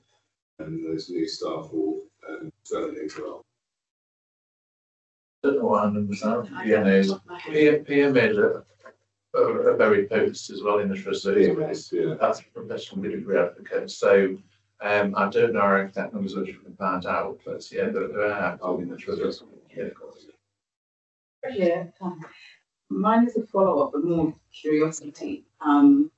those new staff or certainly as well. I don't know what our numbers are. PMA are very focused as well in the trust. That's professional midwifery advocates. So I don't know our exact numbers, which we can find out, but yeah, they're active in the trust. Yeah. Mine is a follow-up, but more curiosity. So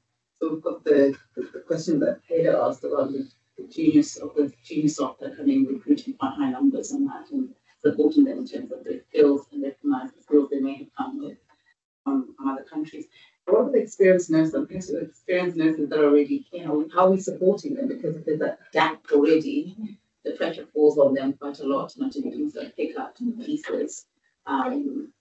we've got the question that Hayley asked about the junior staff that are coming recruiting quite high numbers and that, and supporting them in terms of the skills and recognise the skills they may have come with from other countries. What are the experienced nurses? Experienced nurses that are already, how are we supporting them? Because if there's a gap already, the pressure falls on them quite a lot, not to do so pick up pieces.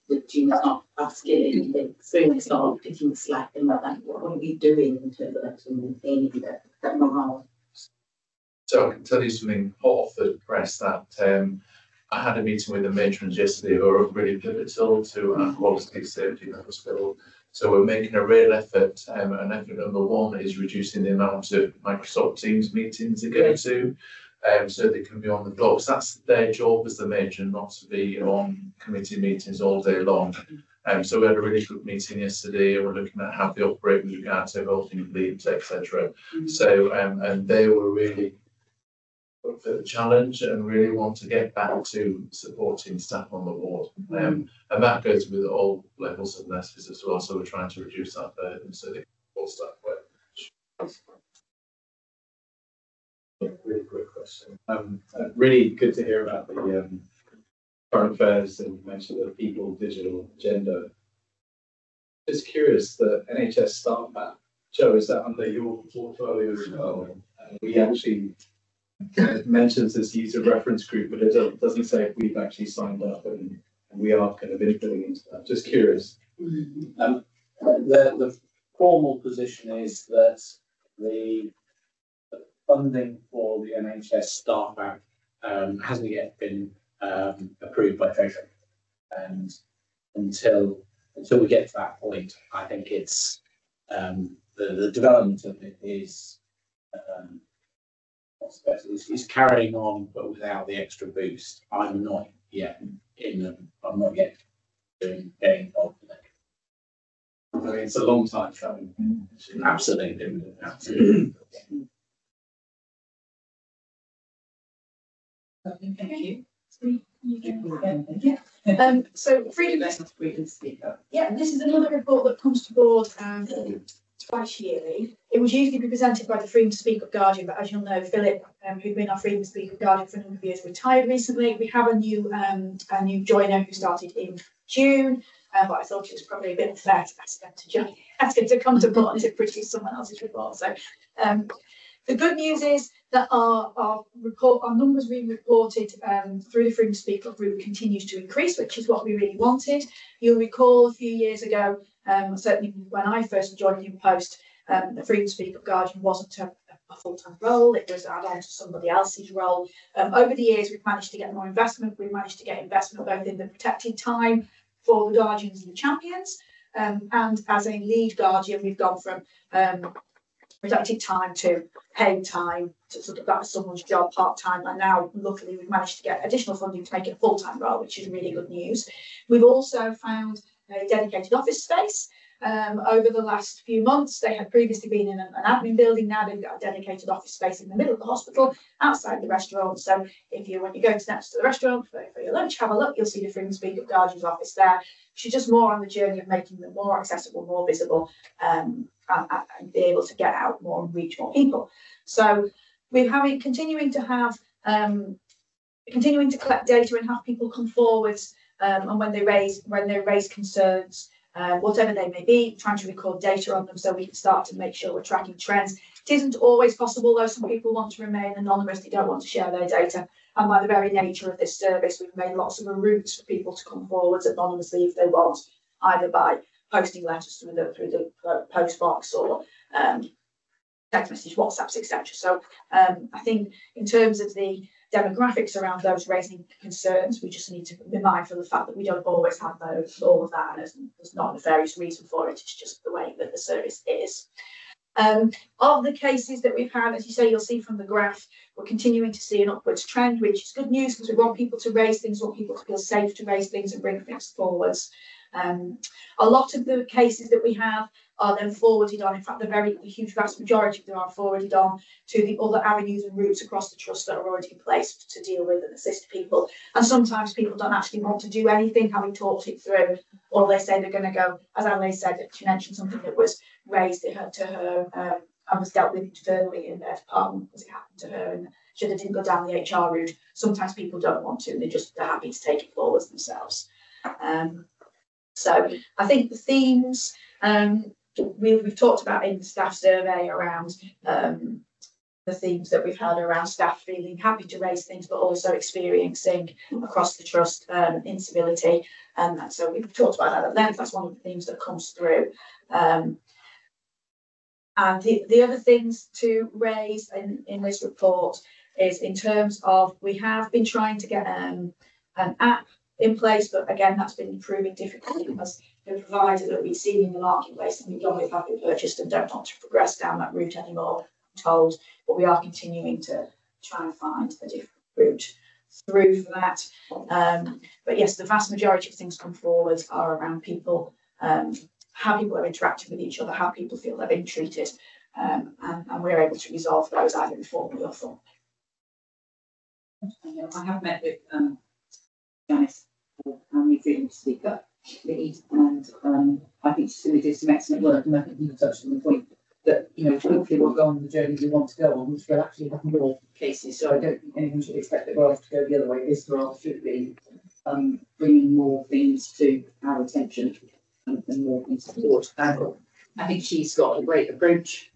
The juniors not upskilling, the experienced not picking the slack and all that. What are we doing in terms of actually maintaining that morale? So I can tell you something hot off the press that I had a meeting with the matrons yesterday who are really pivotal to our quality safety in the hospital. So we're making a real effort, and effort number one is reducing the amount of Microsoft Teams meetings they go to, so they can be on the blocks. That's their job as the matron, not to be on committee meetings all day long. So we had a really good meeting yesterday, and we're looking at how they operate with regard to voting leads, etc. So and they were really up for the challenge and really want to get back to supporting staff on the ward. And that goes with all levels of nurses as well. So we're trying to reduce that burden so they can all staff well. quick question. Really good to hear about the current affairs, and you mentioned the people, digital, gender. Just curious, the NHS staff map, Joe, is that under your portfolio as well? We actually mentions this user reference group, but it doesn't say if we've actually signed up and we are kind of inputting into that. Just curious. The formal position is that the funding for the NHS staff app hasn't yet been approved by Treasury, and until we get to that point, I think it's the development of it is is carrying on, but without the extra boost. I'm not yet getting involved with it. I mean, it's a long time coming. Absolutely. Thank you. So freedom speaker. Yeah, this is another report that comes to board twice yearly. It was usually presented by the Freedom to Speak Up Guardian, but as you'll know, Philip, who'd been our Freedom to Speak Up Guardian for a number of years, retired recently. We have a new joiner who started in June, but I thought it was probably a bit unfair to ask him to come to board to produce someone else's report. So the good news is that our numbers being reported through the Freedom to Speak Up route continues to increase, which is what we really wanted. You'll recall a few years ago, certainly when I first joined in post, the Freedom to Speak Up Guardian wasn't a full-time role, it was add-on to somebody else's role. Over the years, we've managed to get more investment. We've managed to get investment both in the protected time for the Guardians and the Champions, and as a lead Guardian, we've gone from protected time to paid time to sort of that was someone's job part-time, and now luckily we've managed to get additional funding to make it a full-time role, which is really good news. We've also found a dedicated office space over the last few months. They had previously been in an admin building. Now they've got a dedicated office space in the middle of the hospital outside the restaurant. So when you go next to the restaurant for your lunch, have a look, you'll see the Freedom to Speak Up Guardian's office there. She's just more on the journey of making them more accessible, more visible, and be able to get out more and reach more people. So we're continuing to collect data and have people come forwards, and when they raise concerns, whatever they may be, trying to record data on them so we can start to make sure we're tracking trends. It isn't always possible, though. Some people want to remain anonymous, they don't want to share their data. And by the very nature of this service, we've made lots of routes for people to come forwards anonymously if they want, either by posting letters through the post box or text message, WhatsApps, etc. So I think in terms of the demographics around those raising concerns, we just need to be mindful of the fact that we don't always have all of that, and there's not a nefarious reason for it. It's just the way that the service is. Of the cases that we've had, as you say, you'll see from the graph, we're continuing to see an upwards trend, which is good news because we want people to raise things, want people to feel safe to raise things and bring things forwards. A lot of the cases that we have are then forwarded on. In fact, the huge vast majority of them are forwarded on to the other avenues and routes across the trust that are already in place to deal with and assist people. And sometimes people don't actually want to do anything, having talked it through, or they say they're going to go, as Anne said, she mentioned something that was raised to her and was dealt with internally in their department as it happened to her, and she didn't go down the HR route. Sometimes people don't want to, and they're happy to take it forwards themselves. So I think the themes we've talked about in the staff survey around the themes that we've had around staff feeling happy to raise things, but also experiencing across the trust incivility. And so we've talked about that at length. That's one of the themes that comes through. And the other things to raise in this report is in terms of we have been trying to get an app in place, but again, that's been proving difficult because the provider that we've seen in the marketplace and we've done with have been purchased and don't want to progress down that route anymore, I'm told, but we are continuing to try and find a different route through for that. But yes, the vast majority of things come forward are around people, how people are interacting with each other, how people feel they're being treated, and we're able to resolve those either informally or formally. I have met with Janice, we Freedom to Speak Up lead, and I think she really did some excellent work, and I think you touched on the point that, you know, hopefully we'll go on the journey we want to go on, which will actually have more cases. So I don't think anyone should expect the graph to go the other way. This graph should be bringing more things to our attention and more things to support. And I think she's got a great approach,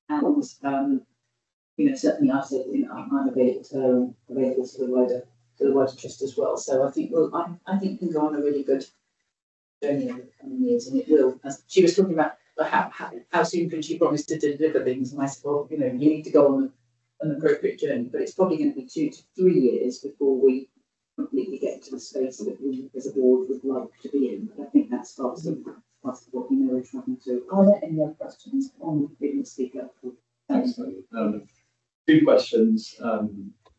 and you know, certainly I said, you know, I'm available to her and available to the wider trust as well. So I think I think we'll go on a really good journey over the coming years, and it will. As she was talking about how soon can she promise to deliver things, and I said, well, you know, you need to go on an appropriate journey, but it's probably going to be 2 to 3 years before we completely get to the space that we as a board would like to be in. But I think that's part of what we know we're trying to do. Are there any other questions on the speaker? Excellent. 2 questions.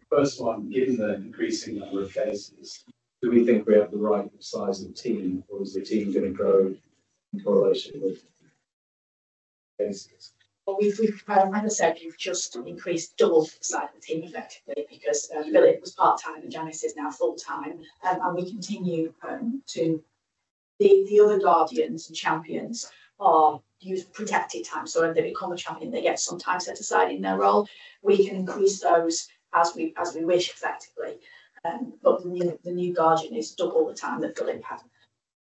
First one, given the increasing number of cases, do we think we have the right size of team, or is the team going to grow in correlation with cases? Well, as I said, we've just increased double the size of the team effectively, because Philip was part-time and Janice is now full-time, and we continue to the other guardians and champions are use protected time. So when they become a champion, they get some time set aside in their role. We can increase those as we wish effectively. But the new guardian is double the time that Philip had.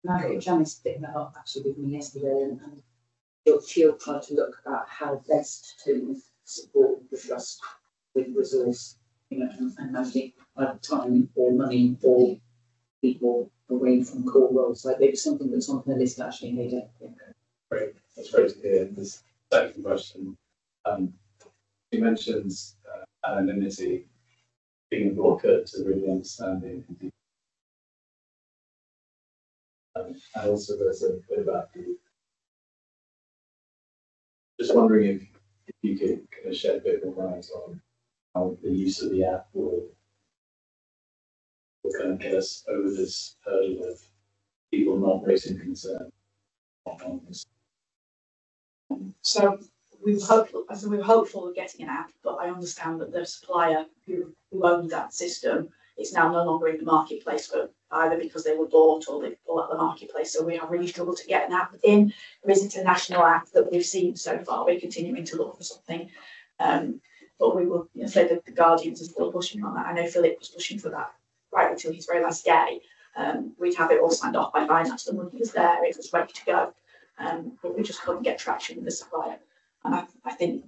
I got Janice picked that up actually with me yesterday, and she'll try to look at how best to support the trust with resource, you know, and managing time or money or people away from core roles. So it was something that's on her list actually made it. Great, that's great to hear. This second question, she mentions anonymity being a blocker to really understanding. And also there's a bit about the, just wondering if you could kind of shed a bit more light on how the use of the app will kind of get us over this hurdle of people not raising concern on this. So we're hopeful of getting an app, but I understand that the supplier who owned that system is now no longer in the marketplace, but either because they were bought or they pulled out the marketplace. So we have really struggled to get an app in. There isn't a national app that we've seen so far. We're continuing to look for something. But we will, you know, say that the Guardians are still pushing on that. I know Philip was pushing for that right until his very last day. We'd have it all signed off by finance, the money was there, it was ready to go. But we just couldn't get traction with the supplier. And I think,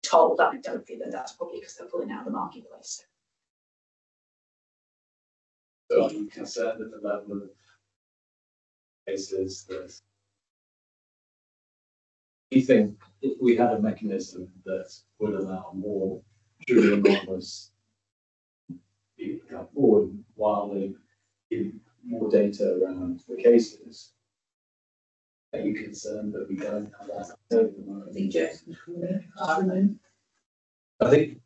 told anecdotally, that that's probably because they're pulling out of the marketplace. So are you concerned at the level of cases that you think if we had a mechanism that would allow more truly anonymous people to come forward while they give more data around the cases, are you concerned that we don't have that at the moment? I think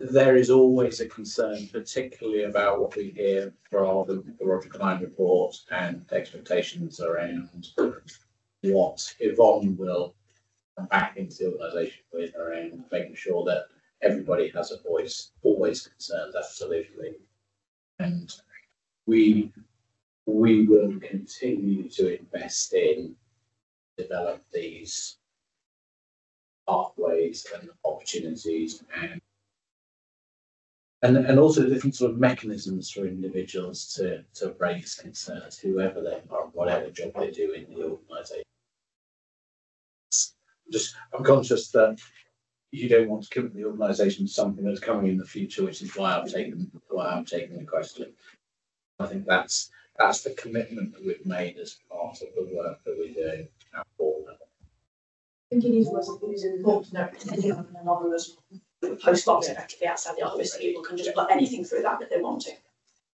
there is always a concern, particularly about what we hear from the Roger Klein report and expectations around what Yvonne will come back into the organisation with, around making sure that everybody has a voice. Always concerned, absolutely. And we will continue to invest in develop these pathways and opportunities and also different sort of mechanisms for individuals to raise concerns, whoever they are, whatever job they do in the organisation. I'm conscious that you don't want to commit the organisation to something that's coming in the future, which is why I'm taking the question. I think that's the commitment that we've made as part of the work that we're doing at board level. I think it is important to note that you have an anonymous post box effectively outside the office, so people can just put anything through that if they want to.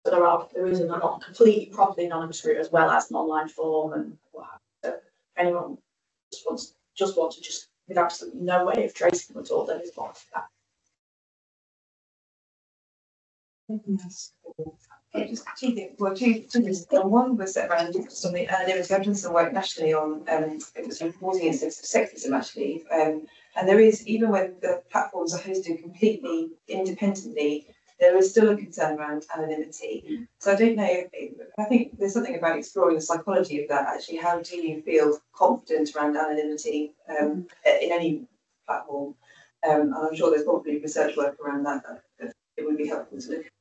So there is a not completely properly anonymous route as well as an online form and what have you. So if anyone just wants to with absolutely no way of tracing them at all, then it's part of that. Just two things. Well, two things. One was around something, there was done some work nationally on it was reporting incidents of sexism actually, and there is, even when the platforms are hosted completely independently, there is still a concern around anonymity. So I don't know, I think there's something about exploring the psychology of that. Actually, how do you feel confident around anonymity in any platform? And I'm sure there's probably research work around that it would be helpful to look at.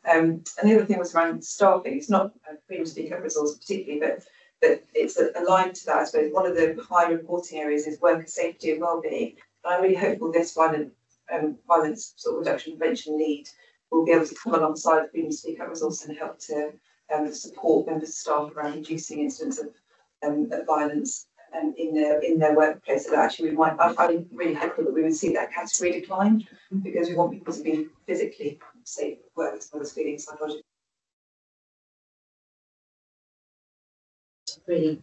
And the other thing was around staffing. It's not a freedom to speak up resource particularly, but it's aligned to that. I suppose one of the high reporting areas is worker safety and wellbeing. And I'm really hopeful this violence sort of reduction prevention lead will be able to come alongside the freedom to speak up resource and help to support members of staff around reducing incidents of violence in their workplace. So that actually I'm really hopeful that we would see that category decline, because we want people to be physically safe at work as well as feeling psychologically. Really,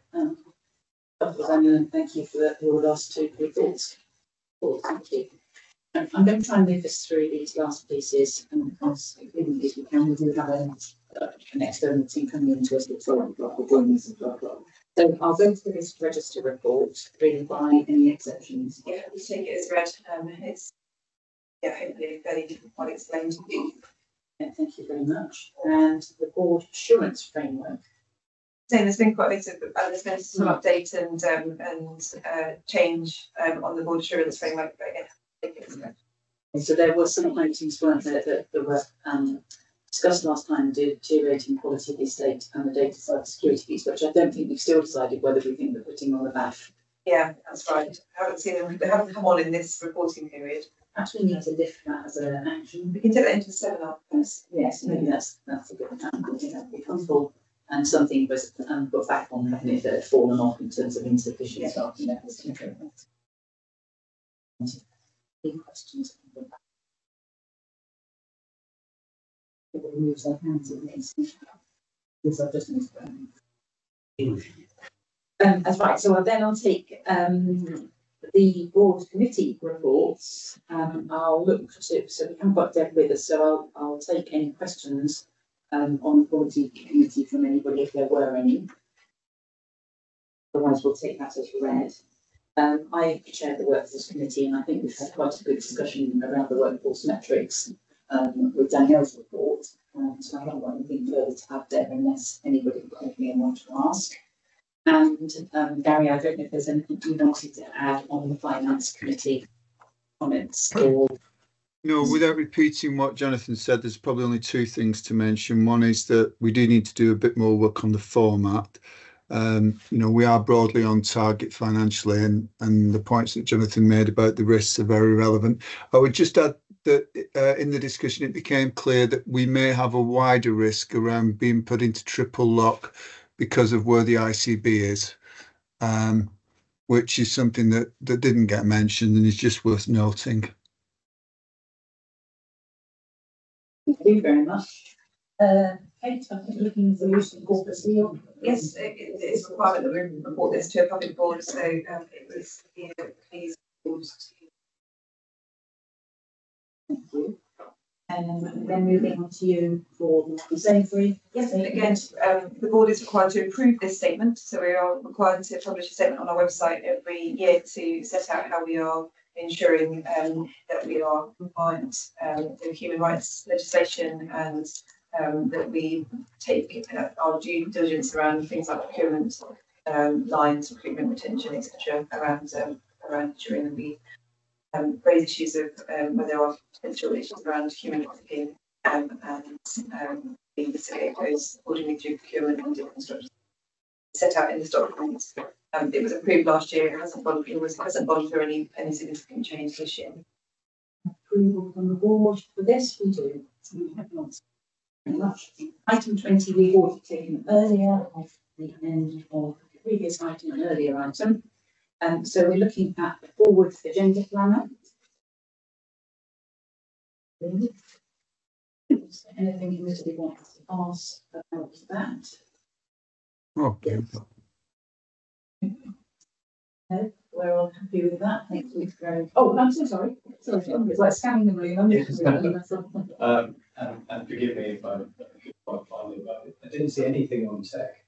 thank you for your last two reports. Oh, thank you. I'm going to try and move us through these last pieces, and because if we can, we do have an external team coming into us at 4 o'clock or joining us at 12 o'clock. So I'll go through this register report, really by any exceptions. Yeah, we take it as read. It's hopefully fairly well explained. Yeah, thank you very much. And the board assurance framework. So there's been quite a bit of there's been some update and change on the board assurance framework. But yeah, I think it's good. So there were some items, weren't there, that were discussed last time, deteriorating quality of the estate and the data cybersecurity piece, which I don't think we've still decided whether we think they're putting on the BAF. Yeah, that's right. I haven't seen them. They haven't come on in this reporting period. Perhaps we need to lift that as an action. We can take that into the seminar. Yes, maybe that's a good time. I think that would be helpful. And something was put back on, having it that had fallen off in terms of insufficient staffing levels. Any questions? Everybody moves their hands in this. Yes, I've just missed that. That's right. So I'll take the board committee reports. I'll look to, so we haven't got Deb with us, so I'll take any questions on the quality committee from anybody if there were any. Otherwise, we'll take that as read. I chaired the workforce committee, and I think we've had quite a good discussion around the workforce metrics with Danielle's report. So I haven't got anything further to add there unless anybody got anything they want to ask. And Gary, I don't know if there's anything you wanted to add on the finance committee comments or. No, without repeating what Jonathan said, there's probably only two things to mention. One is that we do need to do a bit more work on the format. We are broadly on target financially, and the points that Jonathan made about the risks are very relevant. I would just add that in the discussion, it became clear that we may have a wider risk around being put into triple lock because of where the ICB is, which is something that didn't get mentioned and is just worth noting. Thank you very much. Kate, I think looking for use of corporate seal. Yes, it's required that we report this to a public board, so it was please. Thank you. And then moving on to you for the Sainsbury. Yes, again, the board is required to approve this statement, so we are required to publish a statement on our website every year to set out how we are ensuring that we are compliant with human rights legislation, and that we take our due diligence around things like procurement lines, recruitment, retention, etc. around ensuring that we raise issues of where there are potential issues around human trafficking and we facilitate those accordingly through procurement and different structures set out in this document. It was approved last year. It hasn't gone through any significant change this year. Approval from the board for this, we do. Very much. Item 20, we've already taken earlier off the end of the previous item, an earlier item. So we're looking at the forward agenda planner. Is there anything you really want to ask about that? Okay. No, we're all happy with that. Thank you very. Oh, I'm so sorry. Sorry, it's like scanning the room. I'm just and forgive me if I'm quite finely about it. I didn't see anything on tech.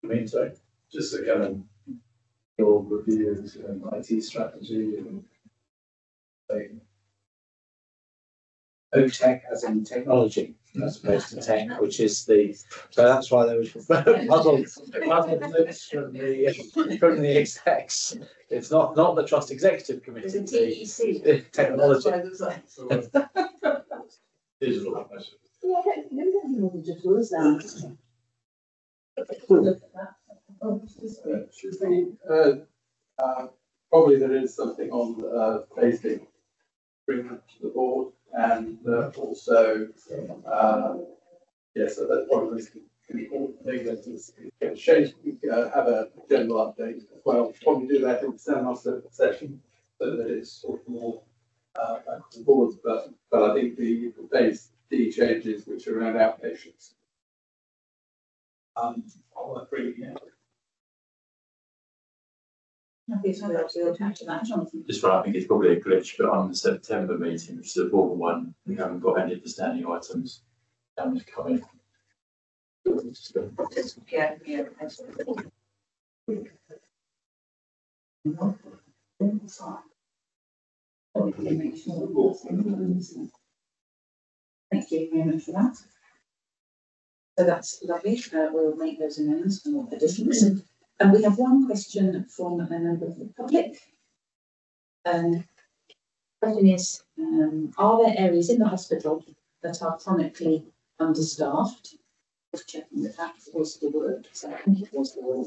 I mean, sorry. Just a kind of your review of IT strategy and OTech as in technology, as opposed to tech, which is so that's why there was puzzled looks from the execs. It's not the trust executive committee. It's a TEC. The technology. Digital. Yeah, maybe more digital, is that? Probably there is something on facing bring that to the board, and also yes, so that's probably the important thing that is change. Have a general update as well. Probably do that in the seminar session so that it's sort of more back to the board. But I think the phase D changes, which are around outpatients. I'll agree. Yeah. Just right, I think it's probably a glitch, but on the September meeting, which is the important one, we haven't got any of the standing items down to come in. Yeah. Thank you very much for that. So that's lovely. We'll make those amendments and additions. And we have one question from a member of the public. The question is, are there areas in the hospital that are chronically understaffed? Just checking that that was the word. So I think it was the word.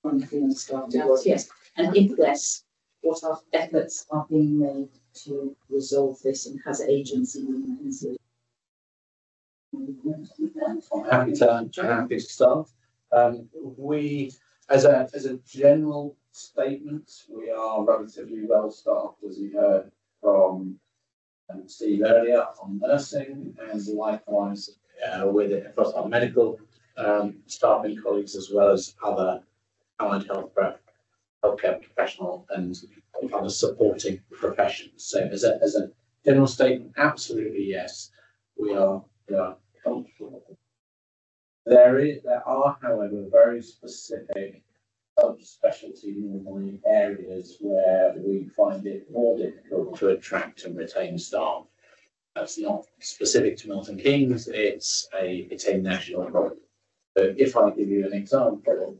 Chronically understaffed. Yes. And if yes, what efforts are being made to resolve this, and has agency been considered? I'm happy to start. We, as a general statement, we are relatively well staffed, as you heard from Steve earlier on nursing, and likewise with it across our medical staffing colleagues, as well as other allied healthcare professional and other supporting professions. So as a general statement, absolutely yes, we are comfortable. There are, however, very specific subspecialty normally areas where we find it more difficult to attract and retain staff. That's not specific to Milton Keynes, it's a national problem. So if I give you an example,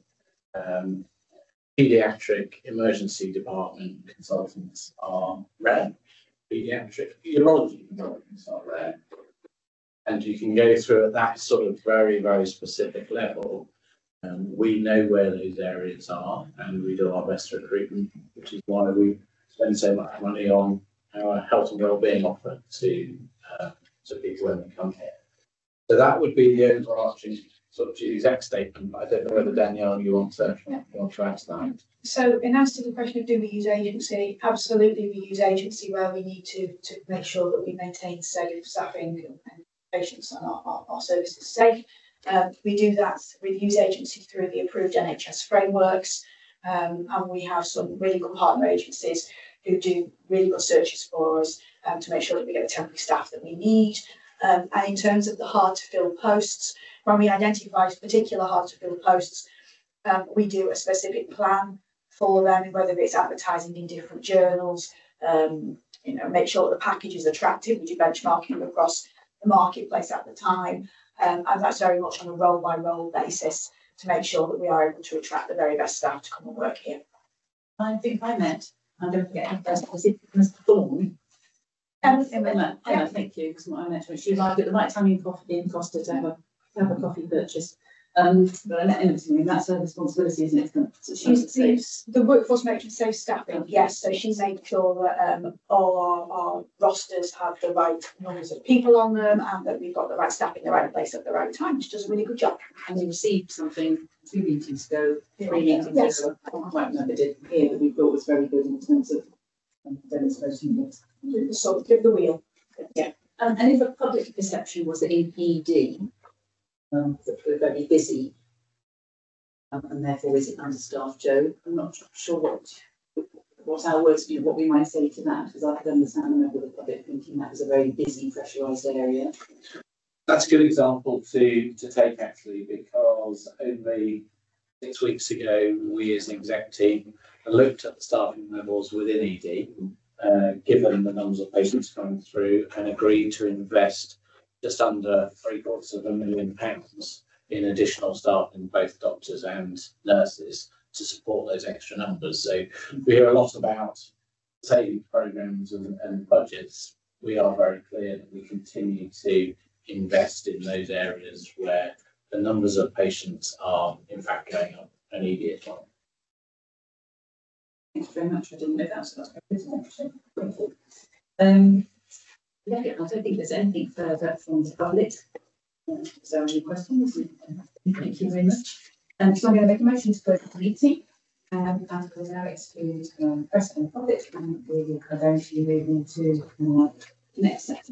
paediatric emergency department consultants are rare. Paediatric urology consultants are rare. And you can go through at that sort of very, very specific level. We know where those areas are, and we do our best recruitment, which is why we spend so much money on our health and wellbeing offer to people when they come here. So that would be the overarching sort of exact statement. I don't know whether Danielle, you want to add to that. So in answer to the question of do we use agency, absolutely we use agency where we need to make sure that we maintain safe staffing and patients and our services safe. We do that, we use agency through the approved NHS frameworks, and we have some really good partner agencies who do really good searches for us to make sure that we get the temporary staff that we need. And in terms of the hard to fill posts, when we identify particular hard to fill posts, we do a specific plan for them, whether it's advertising in different journals, make sure that the package is attractive. We do benchmarking across the marketplace at the time, and that's very much on a role by role basis to make sure that we are able to attract the very best staff to come and work here. I think I met, and don't forget, was it Mr. Thorne? Emma, thank you. Because I met her, she arrived at the right time in Costa to have a coffee purchase. But I met Emma, and that's her responsibility, isn't it? So she's the workforce matrix safe staffing, yes. So she made sure that all our rosters have the right numbers of people on them, and that we've got the right staff in the right place at the right time. She does a really good job. And we received something 2 meetings ago, 3 meetings ago. I can't quite remember it here, that we thought was very good in terms of demonstrating it. So give the wheel. Yeah. And if a public perception was that in ED, that we're very busy, and therefore is it understaffed, Joe? I'm not sure what our words, what we might say to that, because I could understand a member of the public thinking that was a very busy, pressurised area. That's a good example to take actually, because only 6 weeks ago we as an exec team looked at the staffing levels within ED given the numbers of patients coming through, and agreed to invest just under £750,000 in additional staff in both doctors and nurses to support those extra numbers. So we hear a lot about savings programs and budgets. We are very clear that we continue to invest in those areas where the numbers of patients are in fact going up immediately. Thank you very much. I didn't know that, so that's very good, actually. Thank you. Yeah, I don't think there's anything further from the public. Is there any questions? Thank you very much. So I'm going to make a motion to close the meeting. And we'll now exclude press and public, and we are going to move into the next section.